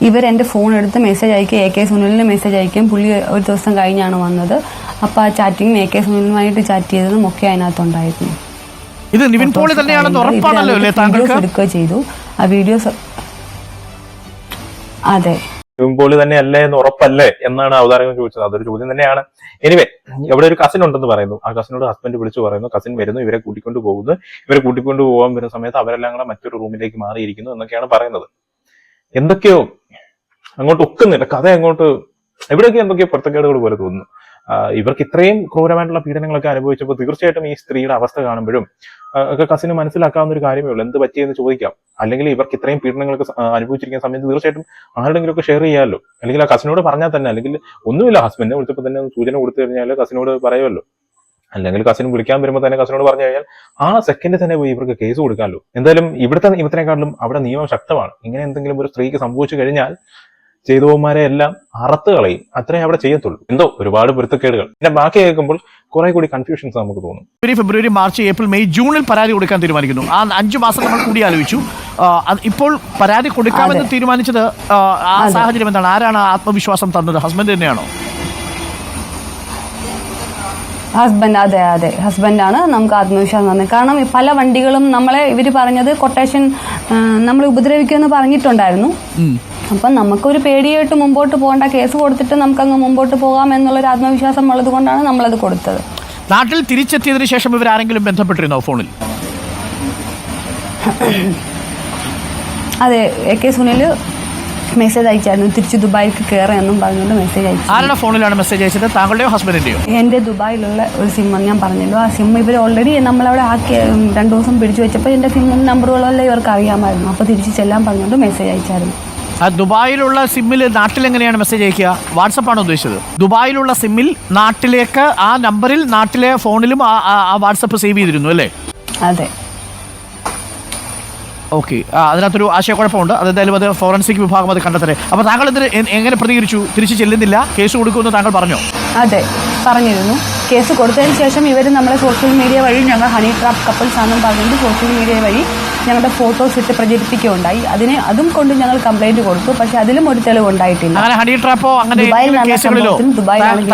ഇവർ എൻ്റെ ഫോൺ എടുത്ത് മെസ്സേജ് അയക്കുക, AK സുനിലിന് മെസ്സേജ് അയക്കുകയും പുള്ളി ഒരു ദിവസം കഴിഞ്ഞാണ് വന്നത്. അപ്പോൾ ആ ചാറ്റിങ്ങും AK സുനിലുമായിട്ട് ചാറ്റ് ചെയ്തതും ഒക്കെ അതിനകത്തുണ്ടായിരുന്നു. ഇത് നിവിൻ പോളി തന്നെയാണെന്ന് ഉറപ്പാണല്ലോ അല്ലേ താങ്കൾക്ക്? എടുക്കുകയോ ചെയ്തു ആ വീഡിയോസ്. അതെ. സ്വിമ്മിംഗ് പൂള് തന്നെ അല്ലേ എന്ന് ഉറപ്പല്ലേ എന്നാണ് അവതാരകൻ ചോദിച്ചത്. അതൊരു ചോദ്യം തന്നെയാണ്. എനിവേ, ഇവിടെ ഒരു കസിൻ ഉണ്ടെന്ന് പറയുന്നു. ആ കസിനോട് ഹസ്ബൻഡ് വിളിച്ചു പറയുന്നു, കസിൻ വരുന്നു, ഇവരെ കൂട്ടിക്കൊണ്ട് പോകുന്നു. ഇവരെ കൂട്ടിക്കൊണ്ട് പോകാൻ വരുന്ന സമയത്ത് അവരെല്ലാം കൂടെ മറ്റൊരു റൂമിലേക്ക് മാറിയിരിക്കുന്നു എന്നൊക്കെയാണ് പറയുന്നത്. എന്തൊക്കെയോ അങ്ങോട്ട് ഒക്കുന്നില്ല കഥ, അങ്ങോട്ട് എവിടെയൊക്കെ എന്തൊക്കെയോ പൊരുത്തക്കേടുകൾ പോലെ തോന്നുന്നു. ഇവർക്ക് ഇത്രയും ക്രൂരമായിട്ടുള്ള പീഡനങ്ങളൊക്കെ അനുഭവിച്ചപ്പോൾ തീർച്ചയായിട്ടും ഈ സ്ത്രീയുടെ അവസ്ഥ കാണുമ്പോഴും ഒക്കെ കസിന് മനസ്സിലാക്കാവുന്ന ഒരു കാര്യമേ ഉള്ളൂ. എന്ത് പറ്റിയെന്ന് ചോദിക്കാം. അല്ലെങ്കിൽ ഇവർക്ക് ഇത്രയും പീഡനങ്ങളൊക്കെ അനുഭവിച്ചിരിക്കുന്ന സമയത്ത് തീർച്ചയായിട്ടും ആരുടെങ്കിലും ഒക്കെ ഷെയർ ചെയ്യാമല്ലോ. അല്ലെങ്കിൽ ആ കസിനോട് പറഞ്ഞാൽ തന്നെ, അല്ലെങ്കിൽ ഒന്നുമില്ല, ഹസ്ബൻഡിനെ വിളിച്ചപ്പോൾ തന്നെ സൂചന കൊടുത്തു കഴിഞ്ഞാൽ കസിനോട് പറയുമല്ലോ. അല്ലെങ്കിൽ കസിന് വിളിക്കാൻ വരുമ്പോൾ തന്നെ കസിനോട് പറഞ്ഞു കഴിഞ്ഞാൽ ആ സെക്കൻഡ് തന്നെ പോയി ഇവർക്ക് കേസ് കൊടുക്കാമല്ലോ. എന്തായാലും ഇവിടുത്തെ നിയമത്തിനെക്കാട്ടിലും അവിടെ നിയമം ശക്തമാണ്. ഇങ്ങനെ എന്തെങ്കിലും ഒരു സ്ത്രീക്ക് സംഭവിച്ചു കഴിഞ്ഞാൽ ചെയ്തവന്മാരെ എല്ലാം അറത്ത് കളയും. അത്രേ അവിടെ ചെയ്യത്തുള്ളൂ. എന്തോ ഒരുപാട് പൊരുത്തക്കേടുകൾ. പിന്നെ ബാക്കി കേൾക്കുമ്പോൾ കുറെ കൂടി കൺഫ്യൂഷൻസ് നമുക്ക് തോന്നും. ഫെബ്രുവരി, മാർച്ച്, ഏപ്രിൽ, മെയ്, ജൂണിൽ പരാതി കൊടുക്കാൻ തീരുമാനിക്കുന്നു. ആ 5 മാസം നമ്മൾ കൂടി ആലോചിച്ചു. ഇപ്പോൾ പരാതി കൊടുക്കാമെന്ന് തീരുമാനിച്ചത് ആ സാഹചര്യം എന്താണ്? ആരാണ് ആത്മവിശ്വാസം തന്നത്? ഹസ്ബൻഡ് തന്നെയാണോ? ഹസ്ബൻഡ്. അതെ, ഹസ്ബൻഡാണ് നമുക്ക് ആത്മവിശ്വാസം തന്നത്. കാരണം പല വണ്ടികളും നമ്മളെ ഇവർ പറഞ്ഞത് കൊട്ടേഷൻ നമ്മളെ ഉപദ്രവിക്കുമെന്ന് പറഞ്ഞിട്ടുണ്ടായിരുന്നു. അപ്പം നമുക്കൊരു പേടിയായിട്ട് മുമ്പോട്ട് പോകേണ്ട, കേസ് കൊടുത്തിട്ട് നമുക്കങ്ങ് മുമ്പോട്ട് പോകാം എന്നുള്ളൊരു ആത്മവിശ്വാസം ഉള്ളത് കൊണ്ടാണ് നമ്മളത് കൊടുത്തത്. നാട്ടിൽ തിരിച്ചെത്തിയതിനു ശേഷം ഇവരാരെങ്കിലും ബന്ധപ്പെട്ടിരുന്നോ ഫോണിൽ? അതെ, AK സുനിൽ മെസ്സേജ് അയച്ചായിരുന്നു, തിരിച്ച് ദുബായിക്ക് കയറാമെന്നും പറഞ്ഞുകൊണ്ട് മെസ്സേജ് അയച്ചു. ആരുടെ ഫോണിലാണ് മെസ്സേജ് അയച്ചത്? താങ്കളുടെയോ ഹസ്ബൻഡിന്റെയോ? എൻ്റെ ദുബായിലുള്ള ഒരു സിം ഞാൻ പറഞ്ഞല്ലോ. ആ സിം ഇവർ ഓൾറെഡി നമ്മളവിടെ ആക്കി 2 ദിവസം പിടിച്ചു വെച്ചപ്പോൾ എൻ്റെ സിമ്മും നമ്പറുകളെല്ലാം ഇവർക്ക് അറിയാമായിരുന്നു. അപ്പോൾ തിരിച്ച് ചെല്ലാൻ പറഞ്ഞുകൊണ്ട് മെസ്സേജ് അയച്ചായിരുന്നു. ആ ദുബായിലുള്ള സിമ്മിൽ നാട്ടിലെങ്ങനെയാണ് മെസ്സേജ് അയക്കുക? വാട്സപ്പാണ് ഉദ്ദേശിച്ചത്. ദുബായിലുള്ള സിമ്മിൽ നാട്ടിലേക്ക് ആ നമ്പറിൽ നാട്ടിലെ ഫോണിലും ആ വാട്സപ്പ് സേവ് ചെയ്തിരുന്നു അല്ലേ? അതെ. ഓക്കെ, അതിനകത്തൊരു ആശയക്കുഴപ്പമുണ്ട്. അതെന്തായാലും അത് ഫോറൻസിക് വിഭാഗം അത് കണ്ടെത്തട്ടെ. അപ്പോൾ താങ്കൾ ഇതിന് എങ്ങനെ പ്രതികരിച്ചു? തിരിച്ച് ചെല്ലുന്നില്ല, കേസ് കൊടുക്കുമെന്ന് താങ്കൾ പറഞ്ഞോ? അതെ, പറഞ്ഞിരുന്നു. കേസ് കൊടുത്തതിന് ശേഷം ഇവർ നമ്മളെ സോഷ്യൽ മീഡിയ വഴി ഞങ്ങൾ ഹണി ട്രാപ്പ് കപ്പിൾസ് ആണെന്ന് പറഞ്ഞിട്ട് സോഷ്യൽ മീഡിയ വഴി ഞങ്ങളുടെ ഫോട്ടോസ് ഇട്ട് പ്രചരിപ്പിക്കുകയുണ്ടായി. അതും കൊണ്ട് ഞങ്ങൾ കംപ്ലൈന്റ് കൊടുത്തു. പക്ഷെ അതിലും ഒരു തെളിവ് ഉണ്ടായിട്ടില്ല. അങ്ങനെ ഹണി ട്രാപ്പോ അങ്ങനെ കേസുകളിലോ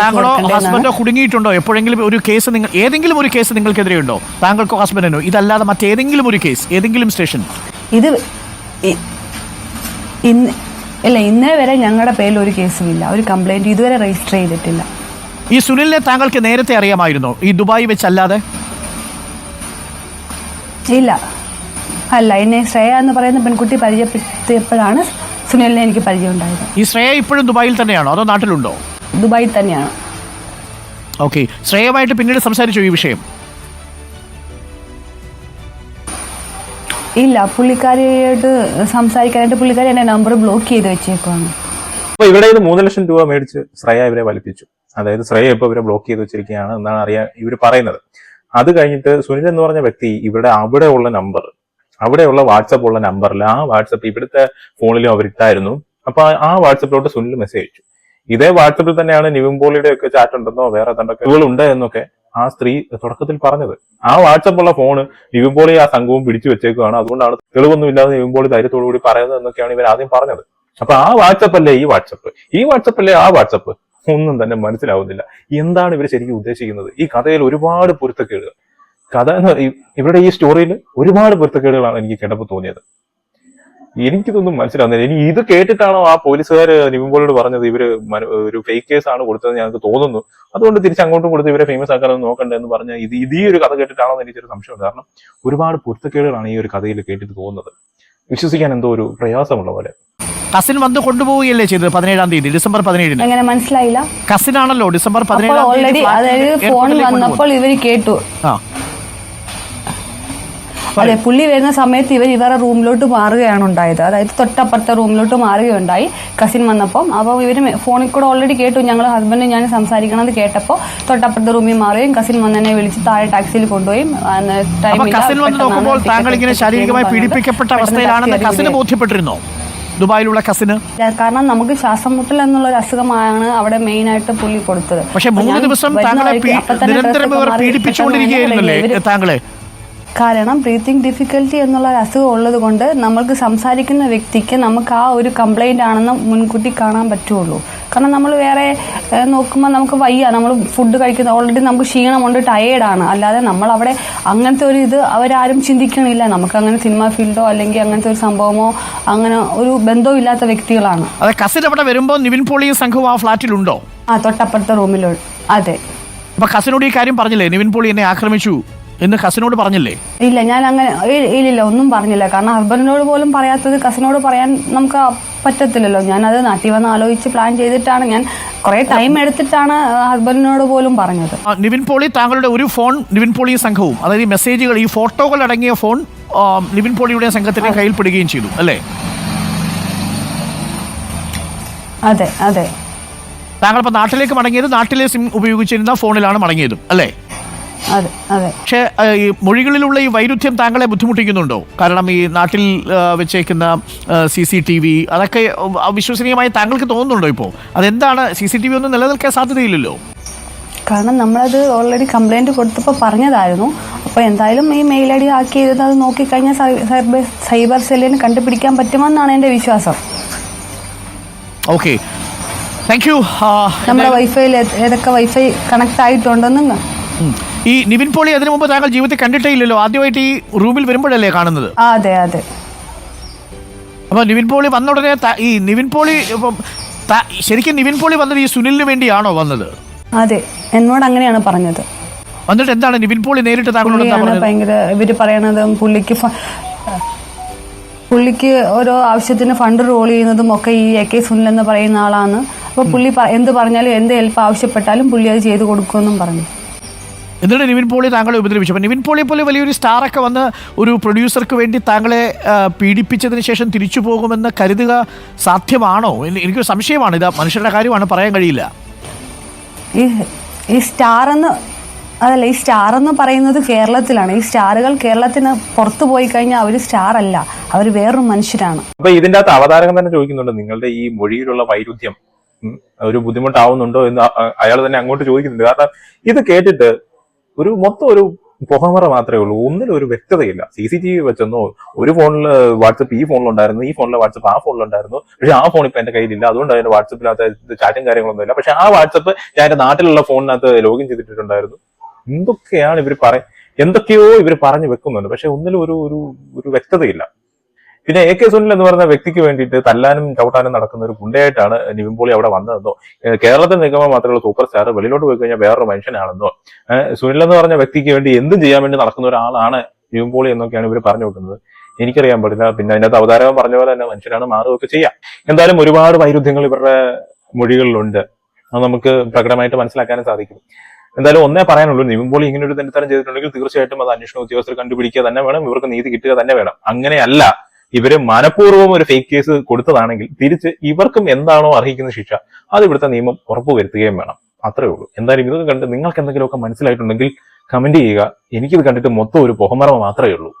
താങ്കളോ ഹസ്ബൻഡോ കുടുങ്ങിയിട്ടുണ്ടോ? എപ്പോഴെങ്കിലും ഒരു കേസ് ഏതെങ്കിലും ഒരു കേസ് നിങ്ങൾക്കെതിരെ ഉണ്ടോ? താങ്കൾക്കോ ഹസ്ബൻഡിനോ? ഇതല്ലാതെ മറ്റേതെങ്കിലും ഒരു കേസ്, ഏതെങ്കിലും സ്റ്റേഷൻ? ഇത് ഇന്നേ വരെ ഞങ്ങളുടെ പേരിൽ ഒരു കേസുമില്ല, ഒരു കംപ്ലൈന്റ് ഇതുവരെ രജിസ്റ്റർ ചെയ്തിട്ടില്ല. ഈ സുനിലിനെ താങ്കൾക്ക് നേരത്തെ അറിയാമായിരുന്നോ, ഈ ദുബായ് വെച്ചല്ലാതെ? ഇല്ല, അല്ല, എന്നെ ശ്രേയ എന്ന് പറയുന്ന പെൺകുട്ടി പരിചയപ്പെടുത്തിയപ്പോഴാണ് സുനിലിനെ എനിക്ക് പരിചയം ഉണ്ടായത്. ഈ ശ്രേയ ഇപ്പോഴും ദുബായിൽ തന്നെയാണോ അതോ നാട്ടിലുണ്ടോ? ദുബായിൽ തന്നെയാണ്. ഓക്കെ, ശ്രേയമായിട്ട് പിന്നീട് സംസാരിച്ചു ഈ വിഷയം? ഇല്ല, പുള്ളിക്കാരിയായിട്ട് സംസാരിക്കാനായിട്ട് പുള്ളിക്കാരി എന്റെ നമ്പർ ബ്ലോക്ക് ചെയ്ത് വെച്ചേക്കുവാണ്. അപ്പൊ ഇവിടെ ഇത് 3 ലക്ഷം രൂപ മേടിച്ച് ശ്രേയ ഇവരെ വലിപ്പിച്ചു. അതായത് ശ്രേയ ഇപ്പൊ ഇവരെ ബ്ലോക്ക് ചെയ്ത് വെച്ചിരിക്കുകയാണ് എന്നാണ് ഇവർ പറയുന്നത്. അത് കഴിഞ്ഞിട്ട് സുനിൽ എന്ന് പറഞ്ഞ വ്യക്തി അവിടെയുള്ള നമ്പർ, അവിടെയുള്ള വാട്സപ്പ് ഉള്ള നമ്പറിൽ ആ വാട്സപ്പ് ഇവിടുത്തെ ഫോണിലും അവർ ഇട്ടായിരുന്നു. അപ്പൊ ആ വാട്സപ്പിലോട്ട് സുനിൽ മെസ്സേജ് അയച്ചു. ഇതേ വാട്സപ്പിൽ തന്നെയാണ് നിവിൻ പോളിയുടെ ഒക്കെ ചാറ്റ് ഉണ്ടെന്നോ വേറെ ഉണ്ട് എന്നൊക്കെ ആ സ്ത്രീ തുടക്കത്തിൽ പറഞ്ഞത്. ആ വാട്സപ്പുള്ള ഫോണ് നിവിൻ പോളി ആ സംഘവും പിടിച്ചു വെച്ചേക്കുവാണ്. അതുകൊണ്ടാണ് തെളിവൊന്നും ഇല്ലാതെ നിവിൻ പോളി ധൈര്യത്തോടു കൂടി പറയുന്നത് എന്നൊക്കെയാണ് ഇവർ ആദ്യം പറഞ്ഞത്. അപ്പൊ ആ വാട്സപ്പ് അല്ലേ ഈ വാട്സപ്പ് അല്ലേ ആ വാട്സപ്പ്? ഒന്നും തന്നെ മനസ്സിലാവുന്നില്ല. എന്താണ് ഇവർ ശരിക്കും ഉദ്ദേശിക്കുന്നത്? ഈ കഥയിൽ ഒരുപാട് പൊരുത്തക്കേടുകൾ, ഇവരുടെ ഈ സ്റ്റോറിയിൽ ഒരുപാട് പൊരുത്തക്കേടുകളാണ് എനിക്ക് കേട്ടപ്പോൾ തോന്നിയത്. എനിക്കിതൊന്നും മനസ്സിലാവുന്നില്ല. ഇനി ഇത് കേട്ടിട്ടാണോ ആ പോലീസുകാർ നിവിൻ പോളിയോട് പറഞ്ഞത് ഇവര് ഒരു ഫേക്ക് കേസാണ് കൊടുത്തതെന്ന് ഞങ്ങൾക്ക് തോന്നുന്നു, അതുകൊണ്ട് തിരിച്ച് അങ്ങോട്ടും കൊടുത്ത് ഇവരെ ഫേമസ് ആക്കാനൊന്നും നോക്കണ്ടേ എന്ന് പറഞ്ഞാൽ ഈ ഒരു കഥ കേട്ടിട്ടാണോ എന്ന് എനിക്കൊരു സംശയമുണ്ട്. കാരണം ഒരുപാട് പൊരുത്തക്കേടുകളാണ് ഈ ഒരു കഥയിൽ കേട്ടിട്ട് തോന്നുന്നത്. വിശ്വസിക്കാൻ എന്തോ ഒരു പ്രയാസമുള്ള പോലെ. കസിൻ വന്ന് കൊണ്ടുപോവുകയല്ലേ ചെയ്തത് 17-ാം തീയതി, ഡിസംബർ 17-ന്? എങ്ങനെ മനസ്സിലായില്ല? കസിൻ ആണല്ലോ ഡിസംബർ 17-ാം ഓൾറെഡി, അതായത് ഫോൺ വന്നപ്പോൾ ഇവർ കേട്ടു. അതെ, പുള്ളി വരുന്ന സമയത്ത് ഇവരുടെ റൂമിലോട്ട് മാറുകയാണ് ഉണ്ടായത്. അതായത് തൊട്ടപ്പുറത്തെ റൂമിലോട്ട് മാറുകയുണ്ടായി കസിൻ വന്നപ്പോൾ. അപ്പോൾ ഇവർ ഫോണിൽ കൂടെ ഓൾറെഡി കേട്ടു, ഞങ്ങൾ ഹസ്ബൻഡും ഞാൻ സംസാരിക്കണത് കേട്ടപ്പോൾ തൊട്ടപ്പുറത്തെ റൂമിൽ മാറുകയും കസിൻ വന്നെ വിളിച്ച് താഴെ ടാക്സിയിൽ കൊണ്ടുപോയി. കസിൻ വന്ന് നോക്കുമ്പോൾ താങ്കൾ ഇങ്ങനെ ശാരീരികമായി പീഡിപ്പിക്കപ്പെട്ട അവസ്ഥയിലാണെന്ന് കസിന് ബോധ്യപ്പെട്ടിരുന്നോ? ദുബായിലുള്ള കസിന്? കാരണം നമുക്ക് ശ്വാസം മുട്ടൽ എന്നുള്ള ഒരു അസുഖമാണ് അവിടെ മെയിൻ ആയിട്ട് പുള്ളി കൊടുത്തത്. പക്ഷെ 3 ദിവസം താങ്കളെ നിരന്തരം പീഡിപ്പിച്ചുകൊണ്ടിരിക്കുകയായിരുന്നല്ലേ താങ്കളെ? കാരണം ബ്രീത്തിങ് ഡിഫിക്കൽറ്റി എന്നുള്ള ഒരു അസുഖം ഉള്ളത് കൊണ്ട് നമ്മൾക്ക് സംസാരിക്കുന്ന വ്യക്തിക്ക് നമുക്ക് ആ ഒരു കംപ്ലൈന്റ് ആണെന്ന് മുൻകൂട്ടി കാണാൻ പറ്റുള്ളൂ. കാരണം നമ്മൾ വേറെ നോക്കുമ്പോൾ നമുക്ക് വയ്യ, നമ്മൾ ഫുഡ് കഴിക്കുന്ന ഓൾറെഡി നമുക്ക് ക്ഷീണമുണ്ട്, ടയേർഡാണ്. അല്ലാതെ നമ്മൾ അവിടെ അങ്ങനത്തെ ഒരു ഇത് അവരാരും ചിന്തിക്കണില്ല. നമുക്ക് അങ്ങനെ സിനിമ ഫീൽഡോ അല്ലെങ്കിൽ അങ്ങനത്തെ ഒരു സംഭവമോ അങ്ങനെ ഒരു ബന്ധവും ഇല്ലാത്ത വ്യക്തികളാണ്. അതെ, കസിൻ അവിടെ വരുമ്പോൾ നിവിൻ പോളിയും സംഘവും ആ ഫ്ലാറ്റിലുണ്ടോ? തൊട്ടപ്പുറത്തെ റൂമിലുണ്ട്. അതെ. അപ്പൊ കസിനോട് ഈ കാര്യം പറഞ്ഞില്ലേ, നിവിൻ പോളി എന്നെ ആക്രമിച്ചു എന്ന് കസിനോട് പറഞ്ഞില്ലേ? ഇല്ല, ഞാൻ അങ്ങനെ ഇല്ല ഒന്നും പറഞ്ഞില്ല. കാരണം ഹസ്ബൻഡിനോട് പോലും പറയാത്തത് കസിനോട് പറയാൻ നമുക്ക് പറ്റത്തില്ലല്ലോ. ഞാനത് നാട്ടിൽ വന്ന് ആലോചിച്ച് പ്ലാൻ ചെയ്തിട്ടാണ്, ഞാൻ കുറെ ടൈം എടുത്തിട്ടാണ് ഹസ്ബൻഡിനോട് പോലും പറഞ്ഞത്. നിവിൻ പോളി താങ്കളുടെ ഒരു ഫോൺ നിവിൻ പോളി സംഘവും, അതായത് ഈ മെസ്സേജുകൾ, ഈ ഫോട്ടോകൾ അടങ്ങിയ ഫോൺ നിവിൻ പോളിയുടെ സംഘത്തിന്റെ കയ്യിൽ പെടുകയും ചെയ്തു അല്ലേ? അതെ അതെ. താങ്കൾ ഇപ്പൊ നാട്ടിലേക്ക് മടങ്ങിയത് നാട്ടിലെ സിം ഉപയോഗിച്ചിരുന്ന ഫോണിലാണ് മടങ്ങിയതും അല്ലേ? അതെ അതെ. പക്ഷേ ഈ മൊഴികളിലുള്ള ഈ വൈരുദ്ധ്യം താങ്കളെ ബുദ്ധിമുട്ടിക്കുന്നുണ്ടോ? കാരണം ഈ നാട്ടിൽ വെച്ചേക്കുന്ന CCTV അതൊക്കെ വിശ്വസനീയമായി താങ്കൾക്ക് തോന്നുന്നുണ്ടോ? ഇപ്പോൾ അതെന്താണ്? CCTV ഒന്നും നിലനിൽക്കാൻ സാധ്യതയില്ലല്ലോ. കാരണം നമ്മളത് ഓൾറെഡി കംപ്ലൈന്റ് കൊടുത്തപ്പോൾ പറഞ്ഞതായിരുന്നു. അപ്പോൾ എന്തായാലും ഈ മെയിൽ ID ഹാക്ക് ചെയ്തത് അത് നോക്കിക്കഴിഞ്ഞാൽ സൈബർ സെല്ലിന് കണ്ടുപിടിക്കാൻ പറ്റുമെന്നാണ് എൻ്റെ വിശ്വാസം. Okay, thank you. നമ്മുടെ വൈഫൈയിൽ ഏതൊക്കെ വൈഫൈ കണക്ട് ആയിട്ടുണ്ടെന്നും. ഈ നിവിൻ പോളി അതിനു മുമ്പ് താങ്കൾ ജീവിതത്തിൽ കണ്ടിട്ടേ ഇല്ലല്ലോ, ആദ്യമായിട്ട് ഈ റൂമിൽ വരുമ്പോഴല്ലേ കാണുന്നത്? അതെ അതെ. അപ്പൊ നിവിൻ പോളി വന്ന ഉടനെ ഈ നിവിൻ പോളി ശരിക്കും നിവിൻ പോളി വന്നത് ഈ സുനിലിന് വേണ്ടിയാണോ വന്നത്? അതെ, എന്നോട് അങ്ങനെയാണ് പറഞ്ഞത്. എന്നിട്ട് എന്താണ് നിവിൻ പോളി നേരിട്ട് താങ്കളോട് ഭയങ്കര ഇവര് പറയണത് പുള്ളിക്ക് ഓരോ ആവശ്യത്തിന് ഫണ്ട് റോൾ ചെയ്യുന്നതും ഒക്കെ ഈ AK സുനിൽ എന്ന് പറയുന്ന ആളാണ്. അപ്പൊ പുള്ളി എന്ത് പറഞ്ഞാലും എന്ത് ഹെൽപ്പ് ആവശ്യപ്പെട്ടാലും പുള്ളി അത് ചെയ്തു കൊടുക്കുമെന്നും പറഞ്ഞു. എന്നിട്ട് നിവിൻ പോളി താങ്കളെ ഉപദ്രവിച്ചു. അപ്പം നിവിൻ പോളിയെ പോലെ വലിയൊരു സ്റ്റാറൊക്കെ വന്ന് ഒരു പ്രൊഡ്യൂസർക്ക് വേണ്ടി താങ്കളെ പീഡിപ്പിച്ചതിന് ശേഷം തിരിച്ചു പോകുമെന്ന് കരുതുക സാധ്യമാണോ? എനിക്ക് സംശയമാണ്. ഇത് മനുഷ്യരുടെ കാര്യമാണ്, പറയാൻ കഴിയില്ല. ഈ സ്റ്റാർ എന്ന് പറയുന്നത് കേരളത്തിലാണ്. ഈ സ്റ്റാറുകൾ കേരളത്തിന് പുറത്തു പോയി കഴിഞ്ഞാൽ അവർ സ്റ്റാർ അല്ല, അവർ വേറൊരു മനുഷ്യരാണ്. അപ്പൊ ഇതിന്റെ അകത്ത് അവതാരകൻ തന്നെ ചോദിക്കുന്നുണ്ട്, നിങ്ങളുടെ ഈ മൊഴിയിലുള്ള വൈരുദ്ധ്യം ഒരു ബുദ്ധിമുട്ടാവുന്നുണ്ടോ എന്ന് അയാൾ തന്നെ അങ്ങോട്ട് ചോദിക്കുന്നുണ്ട്. കാരണം ഇത് കേട്ടിട്ട് മൊത്തം ഒരു പുകമറ മാത്രമേ ഉള്ളൂ, ഒന്നിലും ഒരു വ്യക്തതയില്ല. CCTV വെച്ചെന്നോ, ഒരു ഫോണിൽ വാട്സപ്പ് ഈ ഫോണിലുണ്ടായിരുന്നു, ഈ ഫോണിലെ വാട്സപ്പ് ആ ഫോണിലുണ്ടായിരുന്നു, പക്ഷെ ആ ഫോൺ ഇപ്പൊ എന്റെ കയ്യിലില്ല, അതുകൊണ്ട് അതിന്റെ വാട്സപ്പിനകത്ത് ചാറ്റും കാര്യങ്ങളൊന്നും ഇല്ല. പക്ഷെ ആ വാട്സപ്പ് ഞാൻ എന്റെ നാട്ടിലുള്ള ഫോണിനകത്ത് ലോഗിൻ ചെയ്തിട്ടുണ്ടായിരുന്നു. എന്തൊക്കെയാണ് എന്തൊക്കെയോ ഇവർ പറഞ്ഞു വെക്കുന്നുണ്ട്, പക്ഷെ ഒന്നിലും ഒരു വ്യക്തതയില്ല. പിന്നെ AK സുനിൽ എന്ന് പറയുന്ന വ്യക്തിക്ക് വേണ്ടിയിട്ട് തല്ലാനും ചവിട്ടാനും നടക്കുന്ന ഒരു ഗുണ്ടയായിട്ടാണ് നിവിൻ പോളി അവിടെ വന്നതെന്നോ, കേരളത്തിൽ നിൽക്കുമ്പോൾ മാത്രമുള്ള സൂപ്പർ സ്റ്റാർ, വെളിയിലോട്ട് പോയി കഴിഞ്ഞാൽ വേറൊരു മനുഷ്യനാണെന്നോ, സുനിൽ എന്ന് പറഞ്ഞ വ്യക്തിക്ക് വേണ്ടി എന്തും ചെയ്യാൻ വേണ്ടി നടക്കുന്ന ഒരാളാണ് നിവിൻ പോളി എന്നൊക്കെയാണ് ഇവർ പറഞ്ഞു വെക്കുന്നത്. എനിക്കറിയാൻ പാടില്ല. പിന്നെ അതിനകത്ത് അവതാരകം പറഞ്ഞ പോലെ തന്നെ മനുഷ്യരാണ്, മാറുകയൊക്കെ ചെയ്യാം. എന്തായാലും ഒരുപാട് വൈരുദ്ധ്യങ്ങൾ ഇവരുടെ മൊഴികളിലുണ്ട്, അത് നമുക്ക് പ്രകടമായിട്ട് മനസ്സിലാക്കാനും സാധിക്കും. എന്തായാലും ഒന്നേ പറയാനുള്ളൂ, നിവിൻ പോളി ഇങ്ങനെ ഒരു തെറ്റിദ്ധാരം ചെയ്തിട്ടുണ്ടെങ്കിൽ തീർച്ചയായിട്ടും അത് അന്വേഷണ ഉദ്യോഗസ്ഥർ കണ്ടുപിടിക്കുക തന്നെ വേണം, ഇവർക്ക് നീതി കിട്ടുക തന്നെ വേണം. അങ്ങനെയല്ല ഇവര് മനഃപൂർവ്വം ഒരു ഫേക്ക് കേസ് കൊടുത്തതാണെങ്കിൽ തിരിച്ച് ഇവർക്കും എന്താണോ അർഹിക്കുന്ന ശിക്ഷ അത് ഇവിടുത്തെ നിയമം ഉറപ്പുവരുത്തുകയും വേണം. അത്രേ ഉള്ളൂ. എന്തായാലും ഇതൊക്കെ കണ്ട് നിങ്ങൾക്ക് എന്തെങ്കിലുമൊക്കെ മനസ്സിലായിട്ടുണ്ടെങ്കിൽ കമന്റ് ചെയ്യുക. എനിക്കിത് കണ്ടിട്ട് മൊത്തം ഒരു പുകമറ മാത്രമേ ഉള്ളൂ.